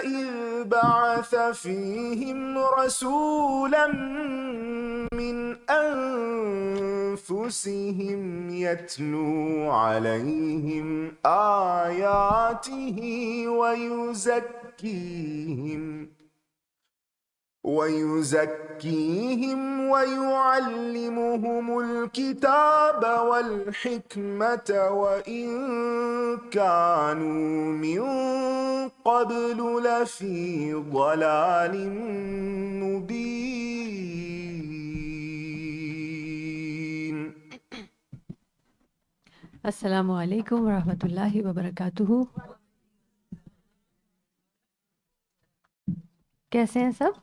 إذ بعث فيهم رسولا من أنفسهم يتلو عليهم آياته ويزكيهم ويعلمهم الكتاب والحكمة وإن كانوا من قبل لفي ضلال مبين. السلام علیکم ورحمۃ اللہ وبرکاتہ. کیسے ہیں سب؟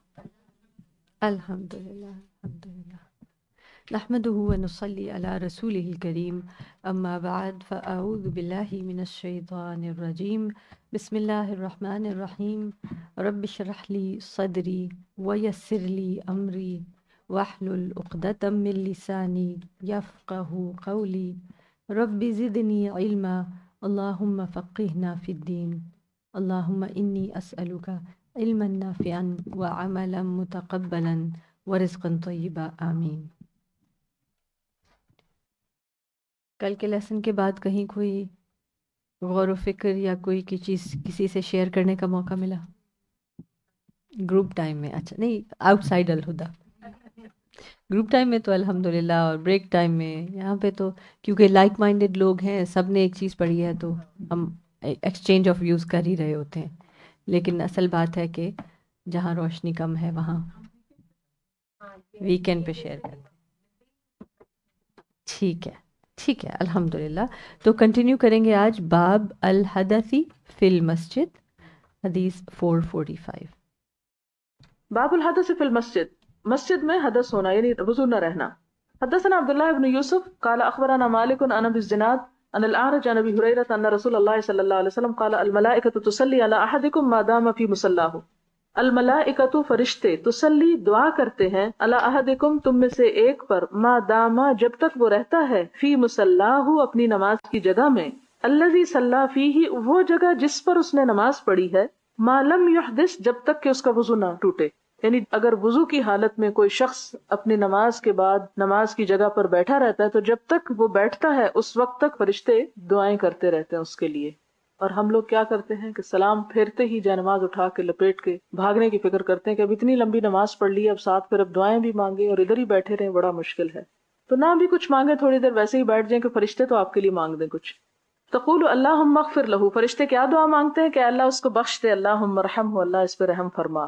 الحمدللہ الحمدللہ. نحمده ونصلي على رسوله الكريم. اما بعد فاعوذ باللہ من الشیطان الرجیم. بسم اللہ الرحمن الرحیم. رب اشرح لي صدری ویسر لي امری واحلل عقدۃ من لسانی یفقهوا قولی. رب زدنی علما اللہم فقہنا فی الدین. اللہم انی اسألک علما نافعا وعملا متقبلا ورزقا طیبا آمین. کل کے لیسن کے بعد کہیں کوئی غور و فکر یا کوئی کی چیز کسی سے شیئر کرنے کا موقع ملا؟ گروپ ٹائم میں؟ اچھا نہیں، آؤٹ سائڈ الہدا. گروپ ٹائم میں تو الحمدللہ، اور بریک ٹائم میں یہاں پہ تو کیونکہ لائک مائنڈیڈ لوگ ہیں، سب نے ایک چیز پڑھی ہے تو ہم ایکسچینج آف ویوز کر ہی رہے ہوتے ہیں. لیکن اصل بات ہے کہ جہاں روشنی کم ہے وہاں ویکینڈ پہ شیئر کرتے ہیں. ٹھیک ہے ٹھیک ہے الحمدللہ. تو کنٹینیو کریں گے آج باب الحدثی فی المسجد، حدیث 445. باب الحدث فی المسجد، مسجد میں حدث ہونا یعنی وضو نہ رہنا. حدثنا عبداللہ بن یوسف قال اخبرنا مالک عن ابی الزناد عن الاعرج عن ابی ہریرہ ان رسول اللہ صلی اللہ علیہ وسلم قال الملائکۃ تصلی علی احدکم ما دام فی مصلاہ. الملائکۃ فرشتے، تصلی دعا کرتے ہیں، علی احدکم تم میں سے ایک پر، ما داما جب تک وہ رہتا ہے، فی مصلاہ اپنی نماز کی جگہ میں، الذی صلی فیہ وہ جگہ جس پر اس نے نماز پڑھی ہے، ما لم یحدث جب تک کہ اس کا وضو نہ ٹوٹے. یعنی اگر وضو کی حالت میں کوئی شخص اپنی نماز کے بعد نماز کی جگہ پر بیٹھا رہتا ہے تو جب تک وہ بیٹھتا ہے اس وقت تک فرشتے دعائیں کرتے رہتے ہیں اس کے لیے. اور ہم لوگ کیا کرتے ہیں کہ سلام پھیرتے ہی جائے نماز اٹھا کے لپیٹ کے بھاگنے کی فکر کرتے ہیں کہ اب اتنی لمبی نماز پڑھ لی، اب ساتھ پھر اب دعائیں بھی مانگے اور ادھر ہی بیٹھے رہیں، بڑا مشکل ہے. تو نہ بھی کچھ مانگے، تھوڑی دیر ویسے ہی بیٹھ جائیں کہ فرشتے تو آپ کے لیے مانگ دیں کچھ. تقول اللہم اغفر لہ، فرشتے کیا دعا مانگتے ہیں کہ اللہ اس کو بخش دے، اللہم ارحمہ، اللہ اس پہ رحم فرما.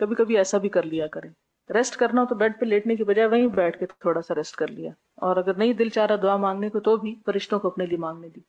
کبھی کبھی ایسا بھی کر لیا کریں، ریسٹ کرنا ہو تو بیڈ پہ لیٹنے کی بجائے وہیں بیٹھ کے تھوڑا سا ریسٹ کر لیا، اور اگر نہیں دل چاہ رہا دعا مانگنے کو تو بھی فرشتوں کو اپنے لیے مانگنے دی.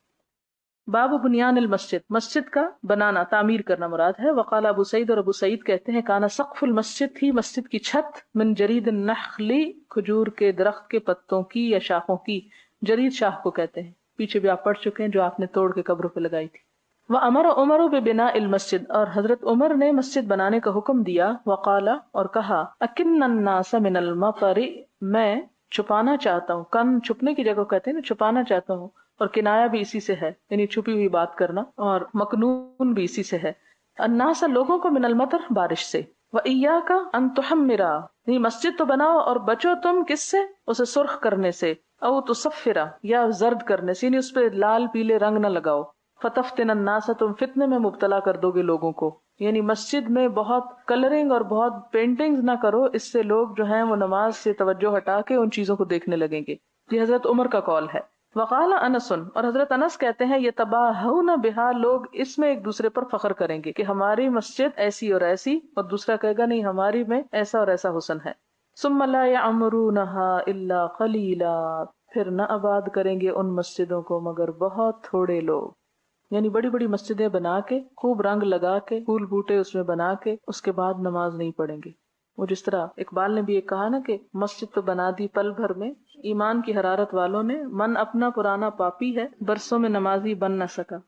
باب بنیان المسجد، مسجد کا بنانا، تعمیر کرنا مراد ہے. وقال ابو سعید، اور ابو سعید کہتے ہیں، کانا سقف المسجد، تھی مسجد کی چھت، من جرید النخل، کھجور کے درخت کے پتوں کی یا شاخوں کی. جرید شاخ کو کہتے ہیں، پیچھے بھی آپ پڑھ چکے ہیں، جو آپ نے توڑ کے قبروں پہ لگائی تھی. وَأَمَرَ عُمَرُ بِبِنَاءِ الْمَسْجِدِ، اور حضرت عمر نے مسجد بنانے کا حکم دیا. وقال، اور کہا، أَكِنَّ النَّاسَ مِنَ الْمَطَرِ، میں چھپانا چاہتا ہوں. کن چھپنے کی جگہ کہتے ہیں نا، چھپانا چاہتا ہوں، اور کنایا بھی اسی سے ہے، یعنی چھپی ہوئی بات کرنا، اور مکنون بھی اسی سے ہے. الناس لوگوں کو، من المطر بارش سے. وَإِيَّاكَ أَن تُحَمِّرَ، یعنی مسجد تو بناؤ اور بچو تم کس سے؟ اسے سرخ کرنے سے، او تصفرہ، یا زرد کرنے سے، یعنی اس پہ لال پیلے رنگ نہ لگاؤ. فتفتن الناس، تم فتنے میں مبتلا کر دو گے لوگوں کو. یعنی مسجد میں بہت کلرنگ اور بہت پینٹنگز نہ کرو، اس سے لوگ جو ہیں وہ نماز سے توجہ ہٹا کے ان چیزوں کو دیکھنے لگیں گے. یہ حضرت عمر کا قول ہے. وقال انس، اور حضرت انس کہتے ہیں، یتباہون بہا، لوگ اس میں ایک دوسرے پر فخر کریں گے کہ ہماری مسجد ایسی اور ایسی، اور دوسرا کہے گا نہیں ہماری میں ایسا اور ایسا حسن ہے. ثم لا یعمرونها الا قلیلا، پھر نہ آباد کریں گے ان مسجدوں کو مگر بہت تھوڑے لوگ. یعنی بڑی بڑی مسجدیں بنا کے، خوب رنگ لگا کے، پھول بوٹے اس میں بنا کے، اس کے بعد نماز نہیں پڑھیں گے. وہ جس طرح اقبال نے بھی ایک کہا نا کہ مسجد تو بنا دی پل بھر میں، ایمان کی حرارت والوں نے، من اپنا پرانا پاپی ہے، برسوں میں نمازی بن نہ سکا.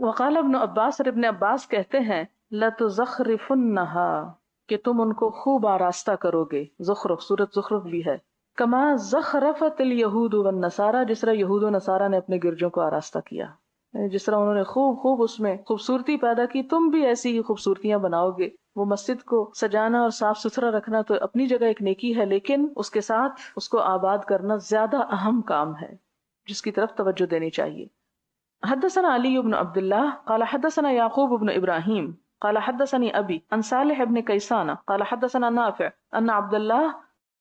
وقال ابن عباس، اور ابن عباس کہتے ہیں، لَتُزَخْرِفُنَّهَا، کہ تم ان کو خوب آراستہ کرو گے. زخرف، سورۃ زخرف بھی ہے. کما زخرفت اليہود والنصارى، جس طرح یہود و نصارہ نے اپنے گرجوں کو آراستہ کیا. جس طرح انہوں نے خوب اس میں خوبصورتی پیدا کی، تم بھی ایسی ہی خوبصورتیاں بناؤ گے۔ وہ مسجد کو سجانا اور صاف ستھرا رکھنا تو اپنی جگہ ایک نیکی ہے، لیکن اس کے ساتھ اس کو آباد کرنا زیادہ اہم کام ہے جس کی طرف توجہ دینی چاہیے۔ حدثنا علی بن عبد اللہ قال حدثنا یعقوب بن ابراہیم قال حدثني ابی عن صالح بن کیسان قال حدثنا نافع ان عبد اللہ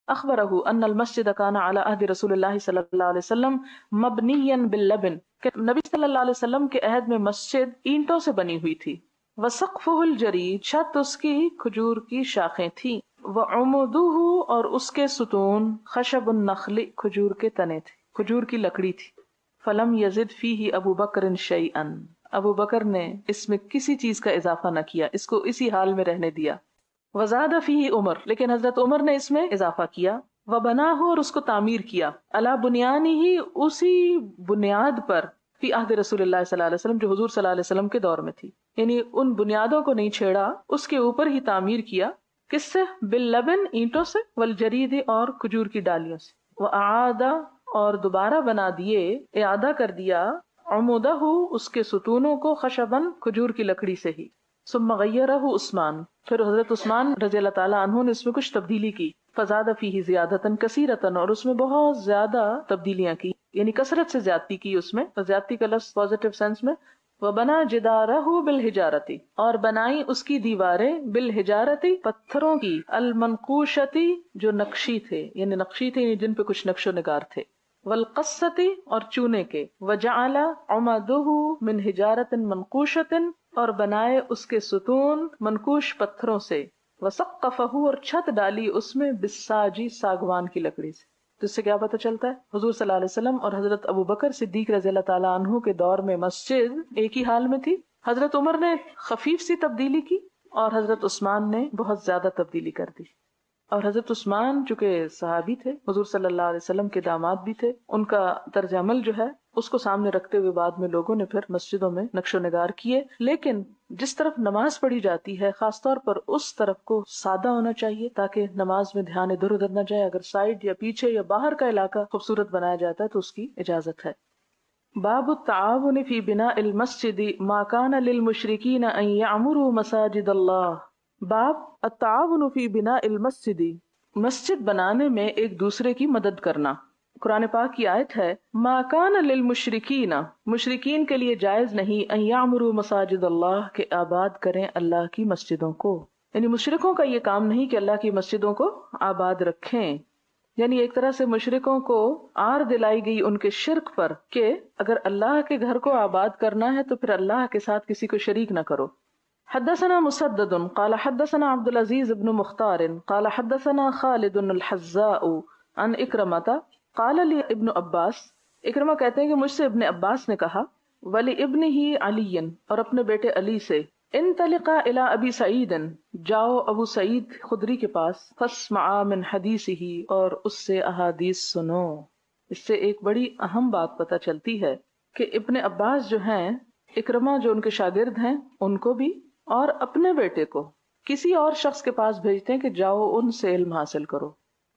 اخبره ان المسجد كان على عهد رسول اللہ صلی اللہ علیہ وسلم مبنیا باللبن، کہ نبی صلی اللہ علیہ وسلم کے عہد میں مسجد اینٹوں سے بنی ہوئی تھی۔ وسقفه الجرید، چھت اس کی کھجور کی شاخیں تھیں۔ وعمودہ، اور اس کے ستون خشب النخل، کھجور کے تنے تھے، کھجور کی لکڑی تھی۔ فلم یزد فیہ ابو بکر شیئا، ابو بکر نے اس میں کسی چیز کا اضافہ نہ کیا، اس کو اسی حال میں رہنے دیا۔ وزاد فیہ عمر، لیکن حضرت عمر نے اس میں اضافہ کیا۔ وبناہ، اور اس کو تعمیر کیا۔ علی بنیانہ، اسی بنیاد پر، فی عہد رسول اللہ صلی اللہ علیہ وسلم، جو حضور صلی اللہ علیہ وسلم کے دور میں تھی، یعنی ان بنیادوں کو نہیں چھیڑا، اس کے اوپر ہی تعمیر کیا۔ کس سے؟ باللبن، اینٹوں سے، والجرید، اور کھجور کی ڈالیوں سے۔ وأعاد، اور دوبارہ بنا دیے، اعادہ کر دیا، عمودہ، اس کے ستونوں کو، خشباً، کھجور کی لکڑی سے ہی۔ ثم غیرہ عثمان، پھر حضرت عثمان رضی اللہ تعالیٰ عنہ نے اس میں کچھ تبدیلی کی۔ فزاد فیہ زیادتاً کثیرتاً، اور اس میں بہت زیادہ تبدیلیاں کی، یعنی کثرت سے زیادتی کی اس میں، زیادتی کا لفظ پازیٹیو سینس میں۔ وبنا جدارہ بالحجارتی، اور بنائی اس کی دیواریں، بالحجارتی، پتھروں کی، المنقوشتی، جو نقشی تھے، یعنی نقشی تھے، یعنی جن پہ کچھ نقش و نگار تھے، والقصتی، اور چونے کے، وجعل عمدہ من حجارت منقوشت، اور بنائے اس کے ستون منقوش پتھروں سے، وسقفہ، اور چھت ڈالی اس میں، بالساجی، ساگوان کی لکڑی سے۔ تو اس سے کیا پتہ چلتا ہے؟ حضور صلی اللہ علیہ وسلم اور حضرت ابو بکر صدیق رضی اللہ تعالیٰ عنہ کے دور میں مسجد ایک ہی حال میں تھی۔ حضرت عمر نے خفیف سی تبدیلی کی اور حضرت عثمان نے بہت زیادہ تبدیلی کر دی۔ اور حضرت عثمان چونکہ صحابی تھے، حضور صلی اللہ علیہ وسلم کے داماد بھی تھے، ان کا طرز عمل جو ہے اس کو سامنے رکھتے ہوئے بعد میں لوگوں نے پھر مسجدوں میں نقش و نگار کیے، لیکن جس طرف نماز پڑھی جاتی ہے خاص طور پر اس طرف کو سادہ ہونا چاہیے تاکہ نماز میں دھیان ادھر ادھر نہ جائے۔ اگر سائڈ یا پیچھے یا باہر کا علاقہ خوبصورت بنایا جاتا ہے تو اس کی اجازت ہے۔ باب التعاون فی بناء المسجد ما کان للمشرکین ان یعمروا مساجد اللہ۔ باب التعاون فی بناء المسجد، مسجد بنانے میں ایک دوسرے کی مدد کرنا۔ قرآن پاک کی آیت ہے، ما کان للمشرکین، مشرکین کے لیے جائز نہیں، ان یعمروا مساجد اللہ، کہ آباد کریں اللہ کی مسجدوں کو، یعنی مشرکوں کا یہ کام نہیں کہ اللہ کی مسجدوں کو آباد رکھیں۔ یعنی ایک طرح سے مشرکوں کو آر دلائی گئی ان کے شرک پر کہ اگر اللہ کے گھر کو آباد کرنا ہے تو پھر اللہ کے ساتھ کسی کو شریک نہ کرو۔ حدثنا مسدد قال حدثنا عبد العزيز بن مختار قال حدثنا خالد الحذاء عن اکرمۃ قال لي ابن عباس، اکرمہ کہتے ہیں کہ مجھ سے ابن عباس نے کہا، ولی ابن ہی علی، اور اپنے بیٹے علی سے، انطلقا الی ابی سعید، جاؤ ابو سعید خدری کے پاس، فاسمعا من حدیثہ، اور اس سے احادیث سنو۔ اس سے ایک بڑی اہم بات پتہ چلتی ہے کہ ابن عباس جو ہیں، اکرمہ جو ان کے شاگرد ہیں، ان کو بھی اور اپنے بیٹے کو کسی اور شخص کے پاس بھیجتے ہیں کہ جاؤ ان سے علم حاصل کرو۔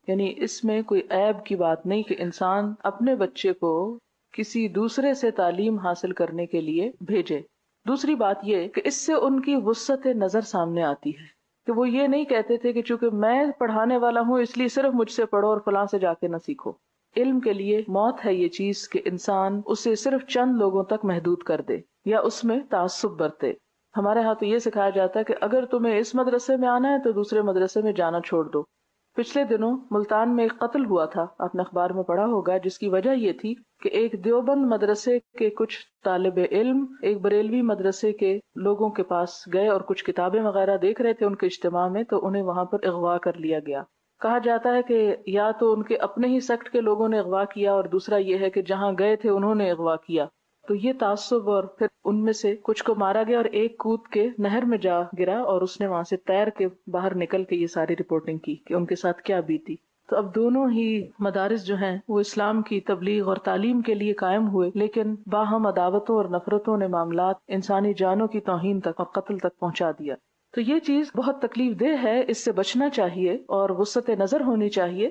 یعنی اس میں کوئی عیب کی بات نہیں کہ انسان اپنے بچے کو کسی دوسرے سے تعلیم حاصل کرنے کے لیے بھیجے۔ دوسری بات یہ کہ اس سے ان کی وسعت نظر سامنے آتی ہے کہ وہ یہ نہیں کہتے تھے کہ چونکہ میں پڑھانے والا ہوں اس لیے صرف مجھ سے پڑھو اور فلاں سے جا کے نہ سیکھو۔ علم کے لیے موت ہے یہ چیز کہ انسان اسے صرف چند لوگوں تک محدود کر دے یا اس میں تعصب برتے۔ ہمارے ہاں تو یہ سکھایا جاتا ہے کہ اگر تمہیں اس مدرسے میں آنا ہے تو دوسرے مدرسے میں جانا چھوڑ دو۔ پچھلے دنوں ملتان میں ایک قتل ہوا تھا، آپ نے اخبار میں پڑھا ہوگا، جس کی وجہ یہ تھی کہ ایک دیوبند مدرسے کے کچھ طالب علم ایک بریلوی مدرسے کے لوگوں کے پاس گئے اور کچھ کتابیں وغیرہ دیکھ رہے تھے ان کے اجتماع میں، تو انہیں وہاں پر اغوا کر لیا گیا۔ کہا جاتا ہے کہ یا تو ان کے اپنے ہی سیکٹ کے لوگوں نے اغوا کیا، اور دوسرا یہ ہے کہ جہاں گئے تھے انہوں نے اغوا کیا۔ تو یہ تعصب، اور پھر ان میں سے کچھ کو مارا گیا اور ایک کود کے نہر میں جا گرا اور اس نے وہاں سے تیر کے باہر نکل کے یہ ساری رپورٹنگ کی کہ ان کے ساتھ کیا بیتی۔ تو اب دونوں ہی مدارس جو ہیں وہ اسلام کی تبلیغ اور تعلیم کے لیے قائم ہوئے، لیکن باہم عداوتوں اور نفرتوں نے معاملات انسانی جانوں کی توہین تک اور قتل تک پہنچا دیا۔ تو یہ چیز بہت تکلیف دہ ہے، اس سے بچنا چاہیے اور وسعت نظر ہونی چاہیے۔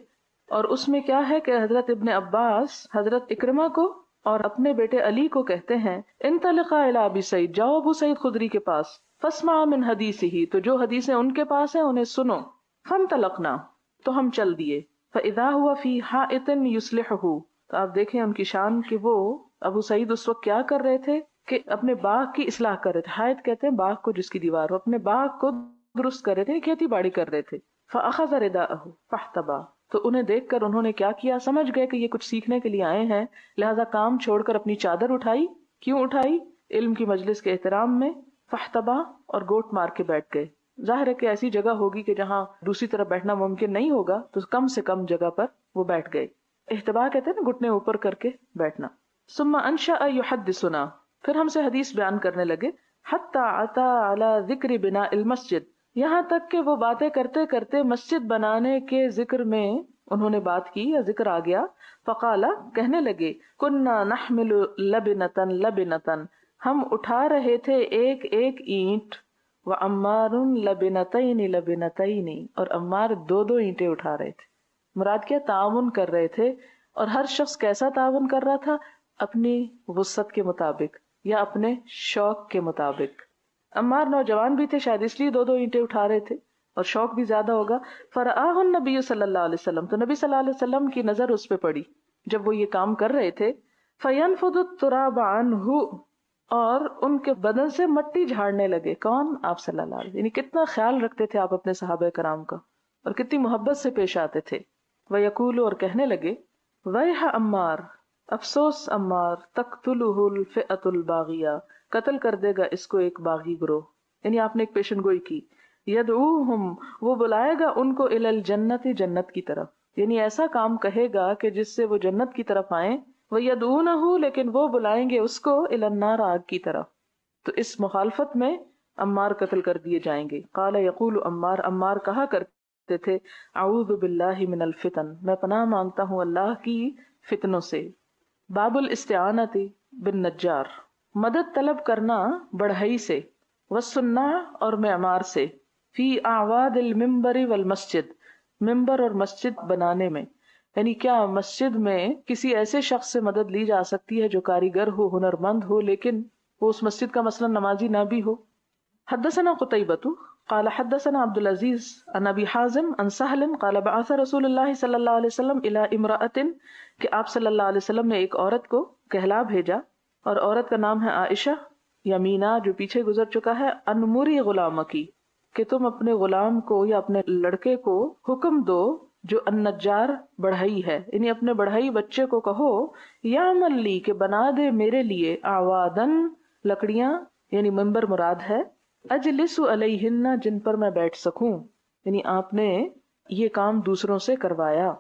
اور اس میں کیا ہے کہ حضرت ابن عباس حضرت اکرمہ کو اور اپنے بیٹے علی کو کہتے ہیں انطلقا الی ابی سعید، جاؤ ابو سعید خدری کے پاس، فاسمع من حدیثہ، تو جو حدیثیں ان کے پاس ہیں انہیں سنو، فانطلقنا، تو ہم چل دیے، فاذا هو فی حائط یصلحہ، تو آپ دیکھیں ان کی شان کہ وہ ابو سعید اس وقت کیا کر رہے تھے کہ اپنے باغ کی اصلاح کر رہے تھے. حائط کہتے ہیں باغ کو جس کی دیوار ہو، اپنے باغ کو درست کر رہے تھے، کھیتی باڑی کر رہے تھے. فاخذ رداءہ فاحتبا، تو انہیں دیکھ کر انہوں نے کیا کیا، سمجھ گئے کہ یہ کچھ سیکھنے کے لیے آئے ہیں، لہذا کام چھوڑ کر اپنی چادر اٹھائی. کیوں اٹھائی؟ علم کی مجلس کے احترام میں. فاحتبا، اور گوٹ مار کے بیٹھ گئے. ظاہر ہے کہ ایسی جگہ ہوگی کہ جہاں دوسری طرف بیٹھنا ممکن نہیں ہوگا، تو کم سے کم جگہ پر وہ بیٹھ گئے. احتبا کہتے ہیں نا گھٹنے اوپر کر کے بیٹھنا. ثم انشأ یحدثنا، پھر ہم سے حدیث بیان کرنے لگے. حتی عطا علی ذکر بناء المسجد، یہاں تک کہ وہ باتیں کرتے کرتے مسجد بنانے کے ذکر میں انہوں نے بات کی یا ذکر آ گیا. فقال، کہنے لگے، کننا نحمل لبنتن لبنتن، ہم اٹھا رہے تھے ایک ایک اینٹ، وعمار لبنتین لبنتین، اور عمار دو دو اینٹیں اٹھا رہے تھے. مراد کیا؟ تعاون کر رہے تھے. اور ہر شخص کیسا تعاون کر رہا تھا؟ اپنی وسعت کے مطابق یا اپنے شوق کے مطابق. عمار نوجوان بھی تھے، شاید اس لیے دو دو اینٹیں اٹھا رہے تھے، اور شوق بھی زیادہ ہوگا. فرآہ النبی صلی اللہ علیہ وسلم، تو نبی صلی اللہ علیہ وسلم کی نظر اس پہ پڑی جب وہ یہ کام کر رہے تھے. فینفض التراب عنہ، اور ان کے بدن سے مٹی جھاڑنے لگے. کون؟ آپ صلی اللہ علیہ وسلم. یعنی کتنا خیال رکھتے تھے آپ اپنے صحابہ کرام کا، اور کتنی محبت سے پیش آتے تھے. ویقول، اور کہنے لگے، ویح عمار، افسوس عمار، تقتلہ الفئۃ الباغیہ، قتل کر دے گا اس کو ایک باغی گروہ. یعنی آپ نے ایک پیشن گوئی کی. یدعوہم، وہ بلائے گا ان کو الی الجنت، جنت کی طرف. یعنی ایسا کام کہے گا کہ جس سے وہ جنت کی طرف آئیں. وَيَدْعُونَهُ، لیکن وہ بلائیں گے اس کو الی النار، آگ کی طرف. تو اس مخالفت میں عمار قتل کر دیے جائیں گے. قال یقول عمار، عمار کہا کرتے تھے، اعوذ باللہ من الفتن، میں پناہ مانگتا ہوں اللہ کی فتنوں سے. باب الاستعانۃ بالنجار، مدد طلب کرنا بڑھئی سے، والصناع، اور معمار سے، فی اعواد المنبر والمسجد، ممبر اور مسجد بنانے میں. یعنی کیا مسجد میں کسی ایسے شخص سے مدد لی جا سکتی ہے جو کاریگر ہو، ہنرمند ہو، لیکن وہ اس مسجد کا مثلا نمازی نہ بھی ہو. حدثنا قتیبۃ قال حدثنا عبد العزیز عن ابی حازم عن سہل قال بعث رسول اللہ صلی اللہ علیہ وسلم الی امرأۃ، کہ آپ صلی اللہ علیہ وسلم نے ایک عورت کو کہلا بھیجا، اور عورت کا نام ہے عائشہ یا مینا، جو پیچھے گزر چکا ہے. انمری غلامکی، کہ تم اپنے غلام کو یا اپنے لڑکے کو حکم دو جو النجار بڑھئی ہے، یعنی اپنے بڑھئی بچے کو کہو، یعمل لی، کہ بنا دے میرے لیے، اعوادن، لکڑیاں، یعنی منبر مراد ہے، اجلس علیہن، جن پر میں بیٹھ سکوں. یعنی آپ نے یہ کام دوسروں سے کروایا.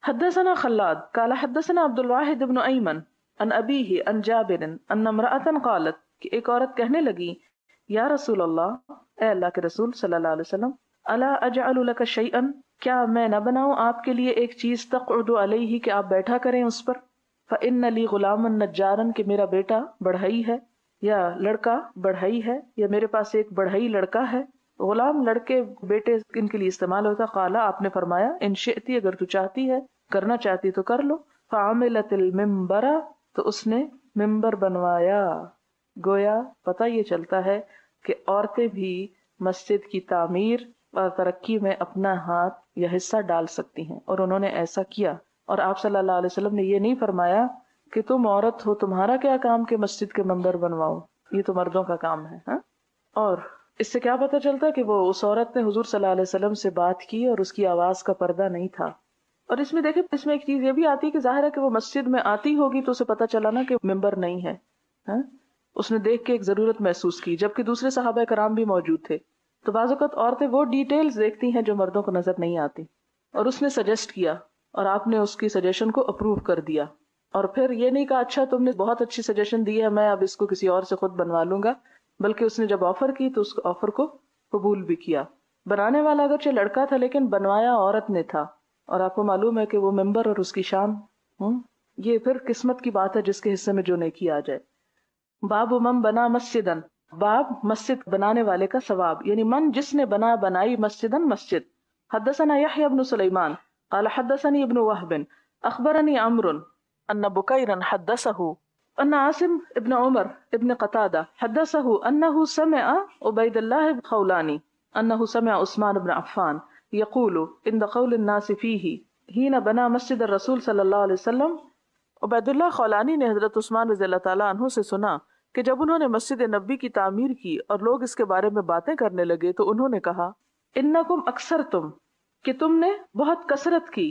حدثنا خلاد قال حدثنا عبد الواحد بن ایمن عن ابیہ عن جابر ان امرأۃ قالت، کہ ایک عورت کہنے لگی، یا رسول اللہ، اے اللہ کے رسول صلی اللہ علیہ وسلم، الا اجعل لک شیئا، کیا میں نہ بناؤں آپ کے لیے ایک چیز، تقعد علیہ، کہ آپ بیٹھا کریں اس پر. فإن لی غلاما نجارا، کہ میرا بیٹا بڑھئی ہے یا لڑکا بڑھئی ہے، یا میرے پاس ایک بڑھئی لڑکا ہے. غلام، لڑکے، بیٹے ان کے لیے استعمال ہوتا. قال، آپ نے فرمایا، ان شئتی، اگر تو چاہتی ہے، کرنا چاہتی تو کر لو. فعملت المنبر، تو اس نے ممبر بنوایا. گویا پتہ یہ چلتا ہے کہ عورتیں بھی مسجد کی تعمیر اور ترقی میں اپنا ہاتھ یا حصہ ڈال سکتی ہیں، اور انہوں نے ایسا کیا. اور آپ صلی اللہ علیہ وسلم نے یہ نہیں فرمایا کہ تم عورت ہو، تمہارا کیا کام کہ مسجد کے ممبر بنواؤ، یہ تو مردوں کا کام ہے. ہاں، اور اس سے کیا پتہ چلتا ہے کہ وہ اس عورت نے حضور صلی اللہ علیہ وسلم سے بات کی اور اس کی آواز کا پردہ نہیں تھا. اور اس میں دیکھیں، اس میں ایک چیز یہ بھی آتی ہے کہ ظاہر ہے کہ وہ مسجد میں آتی ہوگی تو اسے پتہ چلا نا کہ ممبر نہیں ہے. ہاں، اس نے دیکھ کے ایک ضرورت محسوس کی، جبکہ دوسرے صحابہ کرام بھی موجود تھے. تو بعض اوقات عورتیں وہ ڈیٹیلز دیکھتی ہیں جو مردوں کو نظر نہیں آتی، اور اس نے سجیسٹ کیا اور آپ نے اس کی سجیشن کو اپروو کر دیا. اور پھر یہ نہیں کہا اچھا تم نے بہت اچھی سجیشن دی ہے، میں اب اس کو کسی اور سے خود بنوا لوں گا، بلکہ اس نے جب آفر کی تو اس آفر کو قبول بھی کیا. بنانے والا اگرچہ لڑکا تھا لیکن بنوایا عورت نے تھا. اور آپ کو معلوم ہے کہ وہ ممبر اور اس کی شان، یہ پھر قسمت کی بات ہے جس کے حصے میں جو نیکی آ جائے. باب من بنا مسجدن، باب مسجد بنانے والے کا ثواب، یعنی من جس نے بنائی مسجدن، مسجد. حدثنا یحیی بن سلیمان قال حدثنی ابن وہب اخبرنی عمرو ان بکیرا حدثه أن عاصم ابن عمر ابن قتادة حدثه أنه سمع عبيد الله الخولاني أنه سمع عثمان بن عفان يقول عند قول الناس فيه حين بنى مسجد الرسول صلی اللہ علیہ وسلم. عبید اللہ خولانی نے حضرت عثمان رضی اللہ تعالیٰ عنہ سے سنا کہ جب انہوں نے مسجد نبی کی تعمیر کی اور لوگ اس کے بارے میں باتیں کرنے لگے تو انہوں نے کہا انکم اکثرتم، کہ تم نے بہت کثرت کی،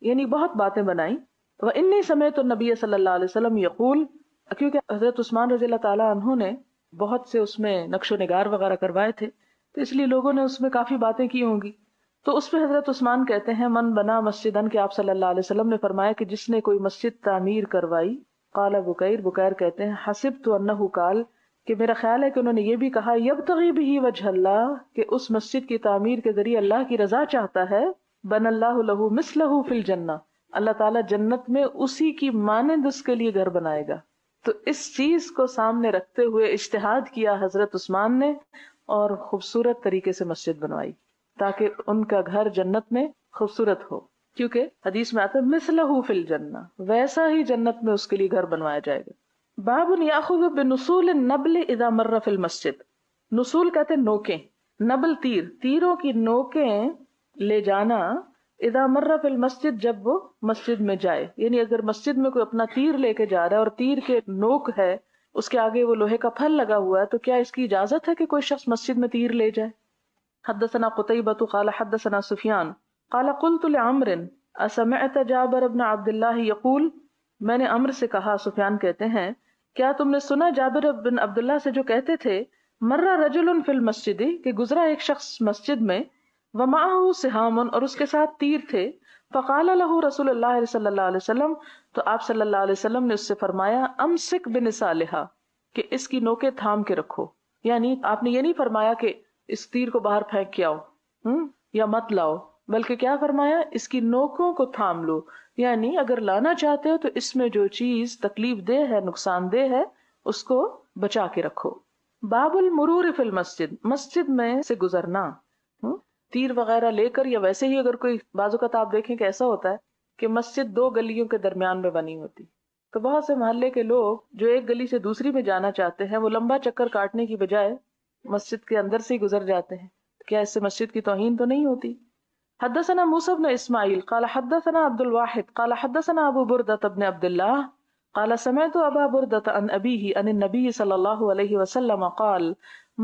یعنی بہت باتیں بنائیں. وانی سمعت النبی صلی اللہ علیہ وسلم یقول، کیونکہ حضرت عثمان رضی اللہ تعالیٰ عنہ نے بہت سے اس میں نقش و نگار وغیرہ کروائے تھے، تو اس لیے لوگوں نے اس میں کافی باتیں کی ہوں گی. تو اس پہ حضرت عثمان کہتے ہیں من بنا مسجدن، کہ آپ صلی اللہ علیہ وسلم نے فرمایا کہ جس نے کوئی مسجد تعمیر کروائی. قال بکیر کہتے ہیں حسبت انہ قال، کہ میرا خیال ہے کہ انہوں نے یہ بھی کہا یبتغی بہ وجہ اللہ، کہ اس مسجد کی تعمیر کے ذریعے اللہ کی رضا چاہتا ہے. بن اللہ لہ مثلہ فی الجنہ، اللہ تعالیٰ جنت میں اسی کی مانند اس کے لیے گھر بنائے گا. تو اس چیز کو سامنے رکھتے ہوئے اجتہاد کیا حضرت عثمان نے اور خوبصورت طریقے سے مسجد بنوائی تاکہ ان کا گھر جنت میں خوبصورت ہو، کیونکہ حدیث میں آتا ہے مثلہ فی الجنہ، ویسا ہی جنت میں اس کے لیے گھر بنوایا جائے گا. باب یاخذ بنصول النبل اذا مر فی المسجد. نصول کہتے ہیں نوکیں، نبل تیروں کی نوکیں لے جانا اذا مر فی المسجد، جب وہ مسجد میں جائے. یعنی اگر مسجد میں کوئی اپنا تیر لے کے جا رہا ہے اور تیر کے نوک ہے، اس کے آگے وہ لوہے کا پھل لگا ہوا ہے، تو کیا اس کی اجازت ہے کہ کوئی شخص مسجد میں تیر لے جائے؟ حدثنا قتيبة قال حدثنا سفيان قال قلت لعمر اسمعت جابر بن عبد الله يقول، میں نے عمر سے کہا، سفیان کہتے ہیں کیا تم نے سنا جابر بن عبداللہ سے جو کہتے تھے مر رجل فی المسجد، کہ گزرا ایک شخص مسجد میں، ومعه سہام، اور اس کے ساتھ تیر تھے. فقال له رسول اللہ صلی اللہ علیہ وسلم، تو آپ صلی اللہ علیہ وسلم نے اس سے فرمایا امسک بنسالھا، کہ اس کی نوکیں تھام کے رکھو. یعنی آپ نے یہ نہیں فرمایا کہ اس تیر کو باہر پھینک کے آؤ یا مت لاؤ، بلکہ کیا فرمایا اس کی نوکوں کو تھام لو. یعنی اگر لانا چاہتے ہو تو اس میں جو چیز تکلیف دہ ہے، نقصان دہ ہے، اس کو بچا کے رکھو. باب المرور فی المسجد، مسجد میں سے گزرنا تیر وغیرہ لے کر، یا ویسے ہی اگر کوئی بعض اوقات آپ دیکھیں کہ ایسا ہوتا ہے کہ مسجد دو گلیوں کے درمیان میں بنی ہوتی، تو بہت سے محلے کے لوگ جو ایک گلی سے دوسری میں جانا چاہتے ہیں وہ لمبا چکر کاٹنے کی بجائے مسجد کے اندر سے ہی گزر جاتے ہیں. کیا اس سے مسجد کی توہین تو نہیں ہوتی؟ حدثنا موسیٰ بن اسماعیل قال حدثنا عبد الواحد قال حدثنا ابو بردة بن عبد الله قال سمعت ابا بردة عن ابيه عن النبي صلی اللہ علیہ وسلم قال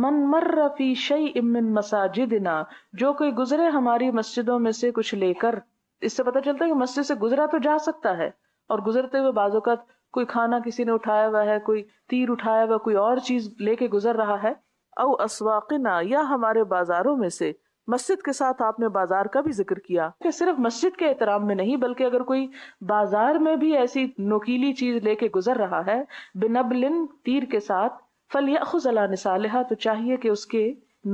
من مر فی شیء من مساجدنا، جو کوئی گزرے ہماری مسجدوں میں سے کچھ لے کر. اس سے پتہ چلتا ہے کہ مسجد سے گزرا تو جا سکتا ہے، اور گزرتے ہوئے بعض اوقات کوئی کھانا کسی نے اٹھایا ہوا ہے، کوئی تیر اٹھایا ہوا، کوئی اور چیز لے کے گزر رہا ہے. او اسواقنا، یا ہمارے بازاروں میں سے. مسجد کے ساتھ آپ نے بازار کا بھی ذکر کیا کہ صرف مسجد کے احترام میں نہیں، بلکہ اگر کوئی بازار میں بھی ایسی نوکیلی چیز لے کے گزر رہا ہے بنبل، تیر کے ساتھ، فلیأخذ علی نسالھا، تو چاہیے کہ اس کے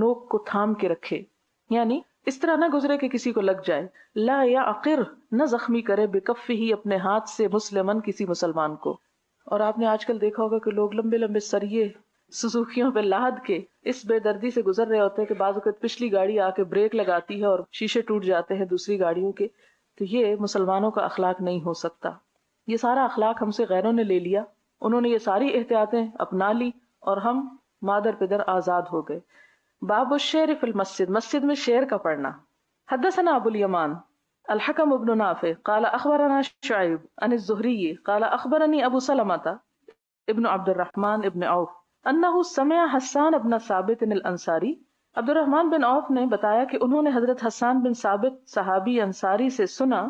نوک کو تھام کے رکھے. یعنی اس طرح نہ گزرے کہ کسی کو لگ جائے. لا یعقر، نہ زخمی کرے، بکفہ، اپنے ہاتھ سے، مسلمن، کسی مسلمان کو. اور آپ نے آج کل دیکھا ہوگا کہ لوگ لمبے لمبے سریے سزوکیوں پہ لاد کے اس بے دردی سے گزر رہے ہوتے ہیں کہ بعض اوقات پچھلی گاڑی آ کے بریک لگاتی ہے اور شیشے ٹوٹ جاتے ہیں دوسری گاڑیوں کے. تو یہ مسلمانوں کا اخلاق نہیں ہو سکتا. یہ سارا اخلاق ہم سے غیروں نے لے لیا، انہوں نے یہ ساری احتیاطیں اپنا لی اور ہم مادر پدر آزاد ہو گئے. باب الشعر فی المسجد، مسجد میں شعر کا پڑھنا. حدثنا ابو الیمان الحکم ابن نافع قال اخبرنا شعیب عن الزہری قال اخبرنی ابو سلمۃ ابن عبد الرحمن ابن عوف انہ سمع حسان ابن ثابت الانصاری. عبد الرحمن بن عوف نے بتایا کہ انہوں نے حضرت حسان بن ثابت صحابی انصاری سے سنا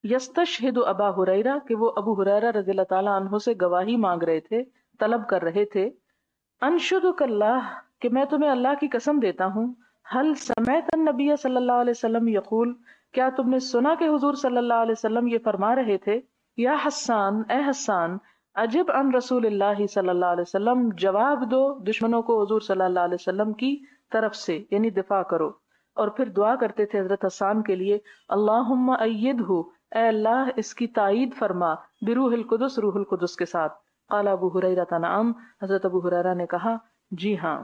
یستشہد ابا ہریرہ، کہ وہ ابو ہریرہ رضی اللہ تعالیٰ عنہ سے گواہی مانگ رہے تھے، طلب کر رہے تھے. انشدک اللہ، کہ میں تمہیں اللہ کی قسم دیتا ہوں، حل سمعت النبی صلی اللہ علیہ وسلم یقول، کیا تم نے سنا کہ حضور صلی اللہ علیہ وسلم یہ فرما رہے تھے، یا حسان، اے حسان، عجب عن رسول اللہ صلی اللہ علیہ وسلم، جواب دو دشمنوں کو حضور صلی اللہ علیہ وسلم کی طرف سے، یعنی دفاع کرو. اور پھر دعا کرتے تھے حضرت حسان کے لیے، اللہم ایدہ، اے اللہ اس کی تائید فرما، بروح القدس، روح القدس کے ساتھ. قال ابو ہریرہ نعم، حضرت ابو ہریرہ نے کہا جی ہاں.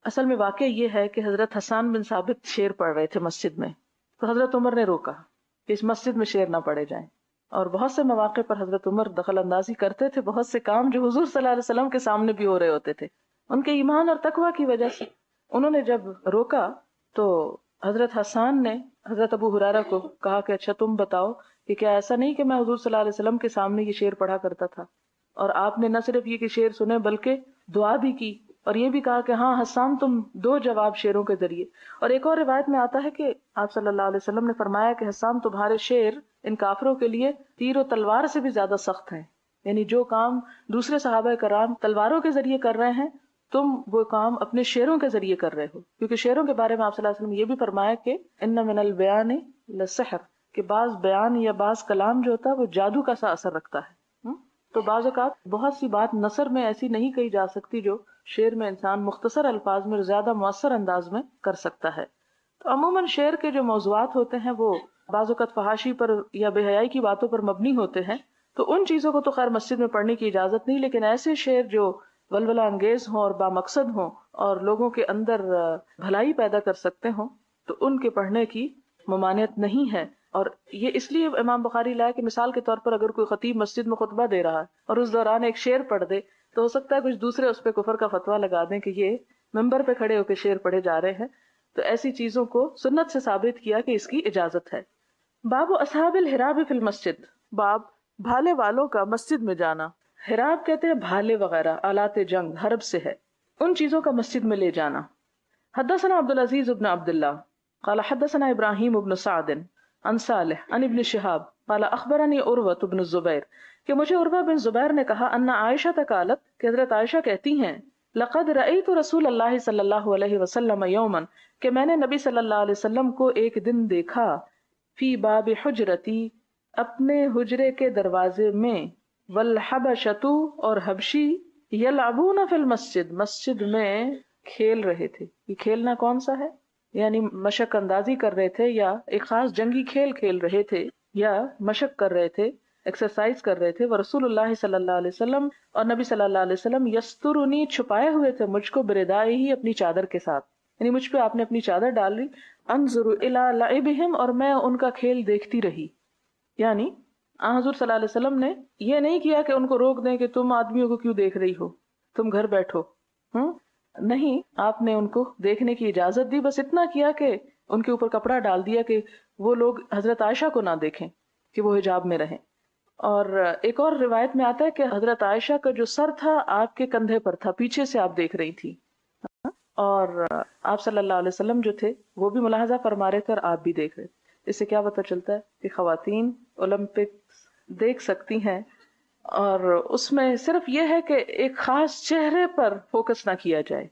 اصل میں واقعہ یہ ہے کہ حضرت حسان بن ثابت شعر پڑھ رہے تھے مسجد میں، تو حضرت عمر نے روکا کہ اس مسجد میں شعر نہ پڑھے جائیں. اور بہت سے مواقع پر حضرت عمر دخل اندازی کرتے تھے بہت سے کام جو حضور صلی اللہ علیہ وسلم کے سامنے بھی ہو رہے ہوتے تھے. ان کے ایمان اور تقوی کی وجہ سے انہوں نے جب روکا تو حضرت حسان نے حضرت ابو ہریرہ کو کہا کہ اچھا تم بتاؤ کہ کیا ایسا نہیں کہ میں حضور صلی اللہ علیہ وسلم کے سامنے یہ شعر پڑھا کرتا تھا اور آپ نے نہ صرف یہ کہ شعر سنے بلکہ دعا بھی کی اور یہ بھی کہا کہ ہاں حسان تم دو جواب شعروں کے ذریعے. اور ایک اور روایت میں آتا ہے کہ آپ صلی اللہ علیہ وسلم نے فرمایا کہ حسان تمہارے شعر ان کافروں کے لیے تیر و تلوار سے بھی زیادہ سخت ہیں. یعنی جو کام دوسرے صحابہ کرام تلواروں کے ذریعے کر رہے ہیں تم وہ کام اپنے شعروں کے ذریعے کر رہے ہو. کیونکہ شعروں کے بارے میں آپ صلی اللہ علیہ وسلم یہ بھی فرمایا کہ ان من البیان لسحر، کہ بعض بیان یا بعض کلام جو ہوتا ہے وہ جادو کا سا اثر رکھتا ہے. تو بعض اوقات بہت سی بات نثر میں ایسی نہیں کہی جا سکتی جو شعر میں انسان مختصر الفاظ میں زیادہ مؤثر انداز میں کر سکتا ہے. تو عموماً شعر کے جو موضوعات ہوتے ہیں وہ بعض اوقات فحاشی پر یا بے حیائی کی باتوں پر مبنی ہوتے ہیں، تو ان چیزوں کو تو خیر مسجد میں پڑھنے کی اجازت نہیں، لیکن ایسے شعر جو ولولہ انگیز ہوں اور بامقصد ہوں اور لوگوں کے اندر بھلائی پیدا کر سکتے ہوں تو ان کے پڑھنے کی ممانعت نہیں ہے. اور یہ اس لیے امام بخاری لائے کہ مثال کے طور پر اگر کوئی خطیب مسجد میں خطبہ دے رہا ہے اور اس دوران ایک شعر پڑھ دے تو ہو سکتا ہے کچھ دوسرے اس پہ کفر کا فتویٰ لگا دیں کہ یہ ممبر پہ کھڑے ہو کے شعر پڑھے جا رہے ہیں. تو ایسی چیزوں کو سنت سے ثابت کیا کہ اس کی اجازت ہے. باب اصحاب الحراب فی المسجد، باب بھالے والوں کا مسجد میں جانا. حراب کہتے ہیں بھالے وغیرہ، آلات جنگ، حرب سے ہے، ان چیزوں کا مسجد میں لے جانا. حدثنا عبد العزیز بن عبد اللہ قال حدثنا ابراہیم بن سعد عن صالح عن ابن شہاب قال اخبرنی عروۃ بن الزبیر، کہ مجھے عروہ بن زبیر نے کہا ان عائشہ قالت، کہ حضرت عائشہ کہتی ہیں لقد رأیت رسول اللہ صلی اللہ علیہ وسلم یوما، کہ میں نے نبی صلی اللہ علیہ وسلم کو ایک دن دیکھا، فی باب حجرتی، اپنے حجرے کے دروازے میں، والحبشۃ، اور حبشی، یلعبون فی المسجد، مسجد میں کھیل رہے تھے. یہ کھیلنا کون سا ہے؟ یعنی مشق اندازی کر رہے تھے یا ایک خاص جنگی کھیل کھیل رہے تھے یا مشق کر رہے تھے، ایکسرسائز کر رہے تھے. ورسول اللہ صلی اللہ علیہ وسلم، اور نبی صلی اللہ علیہ وسلم، یسترنی، چھپائے ہوئے تھے مجھ کو، بردائے ہی، اپنی چادر کے ساتھ، یعنی مجھ پہ آپ نے اپنی چادر ڈال لی. انظر الی لعبہم، اور میں ان کا کھیل دیکھتی رہی. یعنی حضور صلی اللہ علیہ وسلم نے یہ نہیں کیا کہ ان کو روک دیں کہ تم آدمیوں کو کیوں دیکھ رہی ہو، تم گھر بیٹھو. نہیں، آپ نے ان کو دیکھنے کی اجازت دی. بس اتنا کیا کہ ان کے اوپر کپڑا ڈال دیا کہ وہ لوگ حضرت عائشہ کو نہ دیکھیں، کہ وہ حجاب میں رہیں. اور ایک اور روایت میں آتا ہے کہ حضرت عائشہ کا جو سر تھا آپ کے کندھے پر تھا، پیچھے سے آپ دیکھ رہی تھی، اور آپ صلی اللہ علیہ وسلم جو تھے وہ بھی ملاحظہ فرما رہے تھے اور آپ بھی دیکھ رہے تھے. اس سے کیا پتہ چلتا ہے کہ خواتین اولمپکس دیکھ سکتی ہیں، اور اس میں صرف یہ ہے کہ ایک خاص چہرے پر فوکس نہ کیا جائے.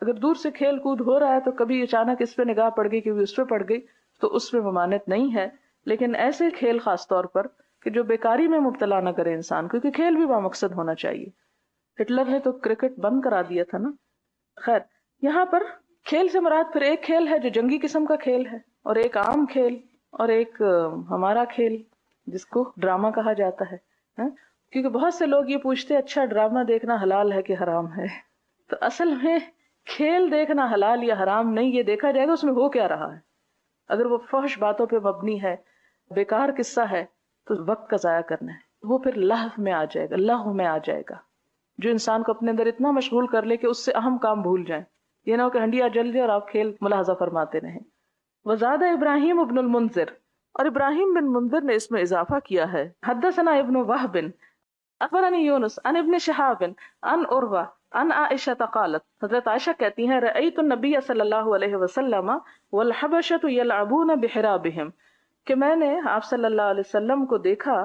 اگر دور سے کھیل کود ہو رہا ہے تو کبھی اچانک اس پہ نگاہ پڑ گئی کہ اس پہ پڑ گئی تو اس میں ممانعت نہیں ہے. لیکن ایسے کھیل خاص طور پر کہ جو بیکاری میں مبتلا نہ کرے انسان، کیونکہ کھیل بھی بامقصد ہونا چاہیے. ہٹلر نے تو کرکٹ بند کرا دیا تھا نا. خیر، یہاں پر کھیل سے مراد پھر ایک کھیل ہے جو جنگی قسم کا کھیل ہے، اور ایک عام کھیل، اور ایک ہمارا کھیل جس کو ڈرامہ کہا جاتا ہے. کیونکہ بہت سے لوگ یہ پوچھتے اچھا ڈرامہ دیکھنا حلال ہے کہ حرام ہے. تو اصل میں کھیل دیکھنا حلال یا حرام نہیں، یہ دیکھا جائے گا اس میں ہو کیا رہا ہے. اگر وہ فحش باتوں پہ مبنی ہے، بیکار قصہ ہے، تو وقت کا ضائع کرنا ہے. وہ پھر لہو میں آ جائے گا، لہو میں آ جائے گا، جو انسان کو اپنے اندر اتنا مشغول کر لے کہ اس سے اہم کام بھول جائیں. یہ نہ ہو کہ ہنڈیا جل جائے اور آپ کھیل ملاحظہ فرماتے رہیں. وزاد ابراہیم ابن المنذر، اور ابراہیم بن منذر نے اس میں اضافہ کیا ہے. حدثنا ابن وہب اخبرنی یونس عن ابن شہاب عن عروہ عن عائشہ قالت، حضرت عائشہ کہتی ہیں رأیت النبی صلی اللہ علیہ وسلم والحبشۃ یلعبون بحرابہم، کہ میں نے آپ صلی اللہ علیہ وسلم کو دیکھا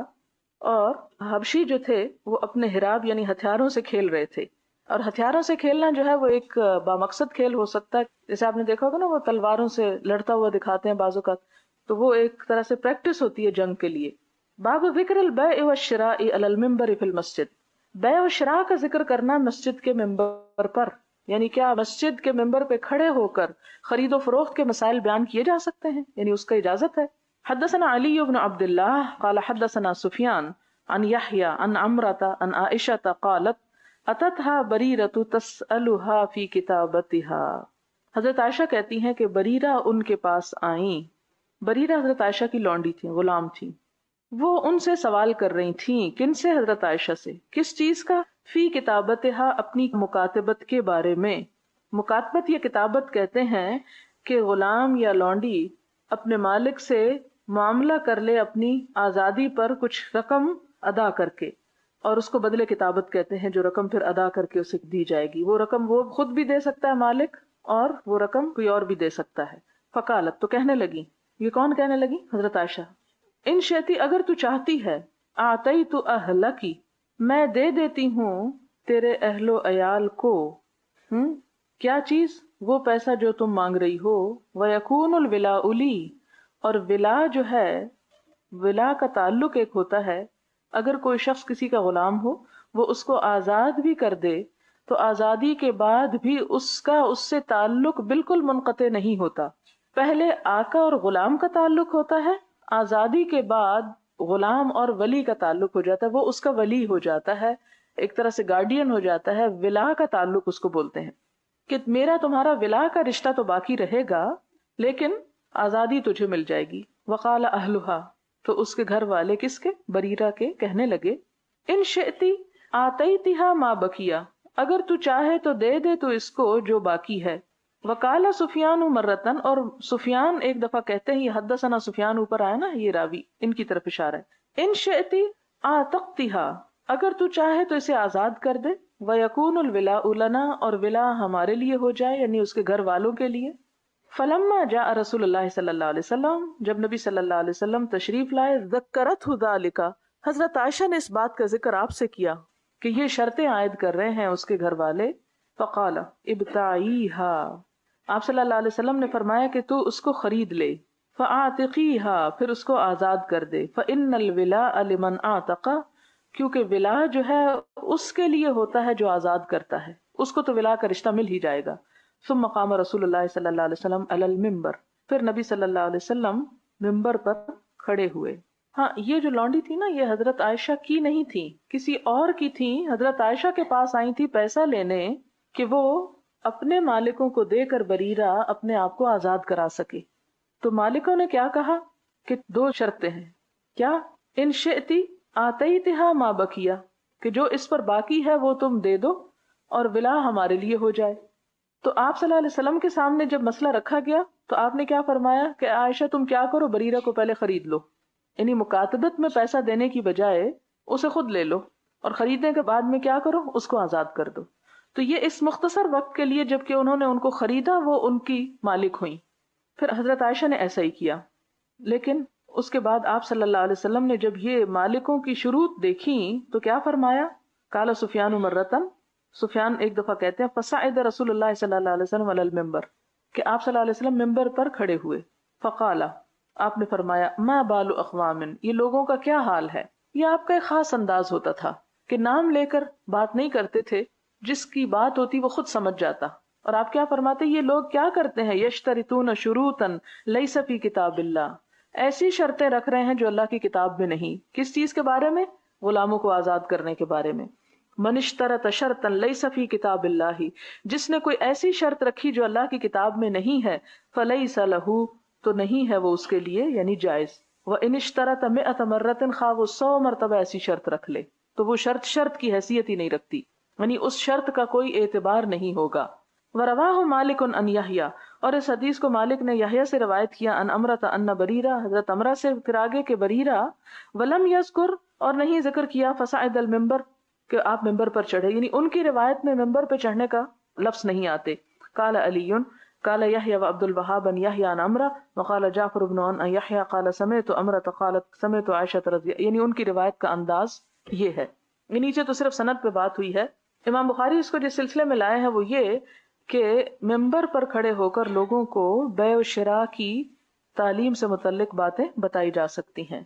اور حبشی جو تھے وہ اپنے حراب یعنی ہتھیاروں سے کھیل رہے تھے. اور ہتھیاروں سے کھیلنا جو ہے وہ ایک بامقصد کھیل ہو سکتا ہے. جیسے آپ نے دیکھا ہوگا نا وہ تلواروں سے لڑتا ہوا دکھاتے ہیں بعض اوقات، تو وہ ایک طرح سے پریکٹس ہوتی ہے جنگ کے لیے. باب ذکر البیع والشراء علی المنبر فی المسجد، بیع و شراء کا ذکر کرنا مسجد کے ممبر پر، یعنی کیا مسجد کے ممبر پہ کھڑے ہو کر خرید و فروخت کے مسائل بیان کیے جا سکتے ہیں، یعنی اس کا اجازت ہے. حدثنا علی بن عبد اللہ قال حدثنا سفیان عن یحیی عن عمرۃ عن عائشہ قالت اتتها بریرۃ تسألها فی کتابتها، حضرت عائشہ کہتی ہیں کہ بریرہ ان کے پاس آئیں. بریرہ حضرت عائشہ کی لونڈی تھی، غلام تھی. وہ ان سے سوال کر رہی تھیں، کن سے؟ حضرت عائشہ سے. کس چیز کا؟ فی کتابتہا، اپنی مکاتبت کے بارے میں. مکاتبت یا کتابت کہتے ہیں کہ غلام یا لونڈی اپنے مالک سے معاملہ کر لے اپنی آزادی پر کچھ رقم ادا کر کے، اور اس کو بدلے کتابت کہتے ہیں، جو رقم پھر ادا کر کے اسے دی جائے گی. وہ رقم وہ خود بھی دے سکتا ہے مالک، اور وہ رقم کوئی اور بھی دے سکتا ہے. فقالت، تو کہنے لگی. یہ کون کہنے لگی؟ حضرت عائشہ. ان شئتی، اگر تو چاہتی ہے، آتیت اہلکی، میں دے دیتی ہوں تیرے اہل و عیال کو. کیا چیز؟ وہ پیسہ جو تم مانگ رہی ہو. وَيَكُونُ الْوِلَاءُ لِي، اور ولا جو ہے، ولا کا تعلق ایک ہوتا ہے، اگر کوئی شخص کسی کا غلام ہو، وہ اس کو آزاد بھی کر دے تو آزادی کے بعد بھی اس کا اس سے تعلق بالکل منقطع نہیں ہوتا. پہلے آقا اور غلام کا تعلق ہوتا ہے، آزادی کے بعد غلام اور ولی کا تعلق ہو جاتا ہے، وہ اس کا ولی ہو جاتا ہے، ایک طرح سے گارڈین ہو جاتا ہے. ولا کا تعلق اس کو بولتے ہیں کہ میرا تمہارا ولا کا رشتہ تو باقی رہے گا، لیکن آزادی تجھے مل جائے گی. وقال اہلھا، تو اس کے گھر والے، کس کے؟ بریرہ کے، کہنے لگے. ان شئتی آتیتھا ما بقیا، اگر تو چاہے تو دے دے تو اس کو جو باقی ہے. وقال سفیان مرتن، اور سفیان ایک دفعہ کہتے ہیں، یہ حدثنا سفیان اوپر آیا نا، یہ راوی، ان کی طرف اشارہ ہے. ان شئتی آتقتھا، اگر تو چاہے تو اسے آزاد کر دے. وَيَكُونُ الْوِلَاءُ لَنَا، اور ولا ہمارے لیے ہو جائے، یعنی اس کے گھر والوں کے لیے. فلما جاء رسول اللہ صلی اللہ علیہ وسلم، جب نبی صلی اللہ علیہ وسلم تشریف لائے، ذکرتہ ذالک، حضرت عائشہ نے اس بات کا ذکر آپ سے کیا کہ یہ شرطیں عائد کر رہے ہیں اس کے گھر والے. فقال ابتعیھا، آپ صلی اللہ علیہ وسلم نے فرمایا کہ تو اس کو خرید لے. فاعتقیھا، پھر اس کو آزاد کر دے. فإن الولاء لمن اعتق، کیونکہ ولا جو ہے اس کے لیے ہوتا ہے جو آزاد کرتا ہے، اس کو تو ولا کا رشتہ مل ہی جائے گا. ثم قام رسول اللہ صلی اللہ علیہ وسلم علی المنبر، پھر نبی صلی اللہ علیہ وسلم منبر پر کھڑے ہوئے. ہاں، یہ جو لونڈی تھی نا، یہ حضرت عائشہ کی نہیں تھی، کسی اور کی تھی. حضرت عائشہ کے پاس آئی تھی پیسہ لینے کہ وہ اپنے مالکوں کو دے کر بریرہ اپنے آپ کو آزاد کرا سکے. تو مالکوں نے کیا کہا کہ دو شرطیں ہیں. کیا؟ ان شئتی آتیتھا ما بقیا، کہ جو اس پر باقی ہے وہ تم دے دو اور ولا ہمارے لیے ہو جائے. تو آپ صلی اللہ علیہ وسلم کے سامنے جب مسئلہ رکھا گیا تو آپ نے کیا فرمایا کہ عائشہ تم کیا کرو، بریرہ کو پہلے خرید لو، یعنی مکاتبت میں پیسہ دینے کی بجائے اسے خود لے لو، اور خریدنے کے بعد میں کیا کرو، اس کو آزاد کر دو. تو یہ اس مختصر وقت کے لیے جب کہ انہوں نے ان کو خریدا وہ ان کی مالک ہوئیں. پھر حضرت عائشہ نے ایسا ہی کیا، لیکن اس کے بعد آپ صلی اللہ علیہ وسلم نے جب یہ مالکوں کی شروط دیکھیں تو کیا فرمایا؟ قال سفیان مرتن، سفیان ایک دفعہ کہتے ہیں، فصعد رسول اللہ صلی اللہ علیہ وسلم علی المنبر، کہ آپ صلی اللہ علیہ وسلم ممبر پر کھڑے ہوئے. فقال، آپ نے فرمایا، ما بال اقوام، یہ لوگوں کا کیا حال ہے. یہ آپ کا ایک خاص انداز ہوتا تھا کہ نام لے کر بات نہیں کرتے تھے، جس کی بات ہوتی وہ خود سمجھ جاتا. اور آپ کیا فرماتے، یہ لوگ کیا کرتے ہیں، یشترطون شروطا لیس فی کتاب اللہ، ایسی شرطیں رکھ رہے ہیں جو اللہ کی کتاب میں نہیں. کس چیز کے بارے میں؟ غلاموں کو آزاد کرنے کے بارے میں. من اشترط شرطا لیس فی کتاب اللہ، جس نے کوئی ایسی شرط رکھی جو اللہ کی کتاب میں نہیں ہے، فلیس لہ، تو نہیں ہے وہ اس کے لیے، یعنی جائز. وان اشترط 100 مرۃ، خواہ وہ 100 مرتبہ ایسی شرط رکھ لے تو وہ شرط کی حیثیت ہی نہیں رکھتی، یعنی اس شرط کا کوئی اعتبار نہیں ہوگا. وَرَوَاهُ مَالِكٌ عَنْ يَحْيَىٰ، اور اس حدیث کو مالک نے یحییٰ سے روایت کیا، عن امرۃ ان بریرہ، حضرت امرہ سے، پھر آگے کہ بریرہ، ولم یذکر، اور نہیں ذکر کیا، فصعد المنبر، کہ آپ ممبر پر چڑھے، یعنی ان کی روایت میں ممبر پہ چڑھنے کا لفظ نہیں آتے. قال علی، قال یحییٰ وعبد الوہاب عن یحییٰ عن امرہ، وقال جعفر بن عن یحییٰ قال سمعت امرۃ قالت سمعت عائشہ رضی، یعنی ان کی روایت کا انداز یہ ہے. نیچے تو صرف سند پہ بات ہوئی ہے. امام بخاری اس کو جس سلسلے میں لائے ہیں وہ یہ کہ ممبر پر کھڑے ہو کر لوگوں کو بیع و شراء کی تعلیم سے متعلق باتیں بتائی جا سکتی ہیں.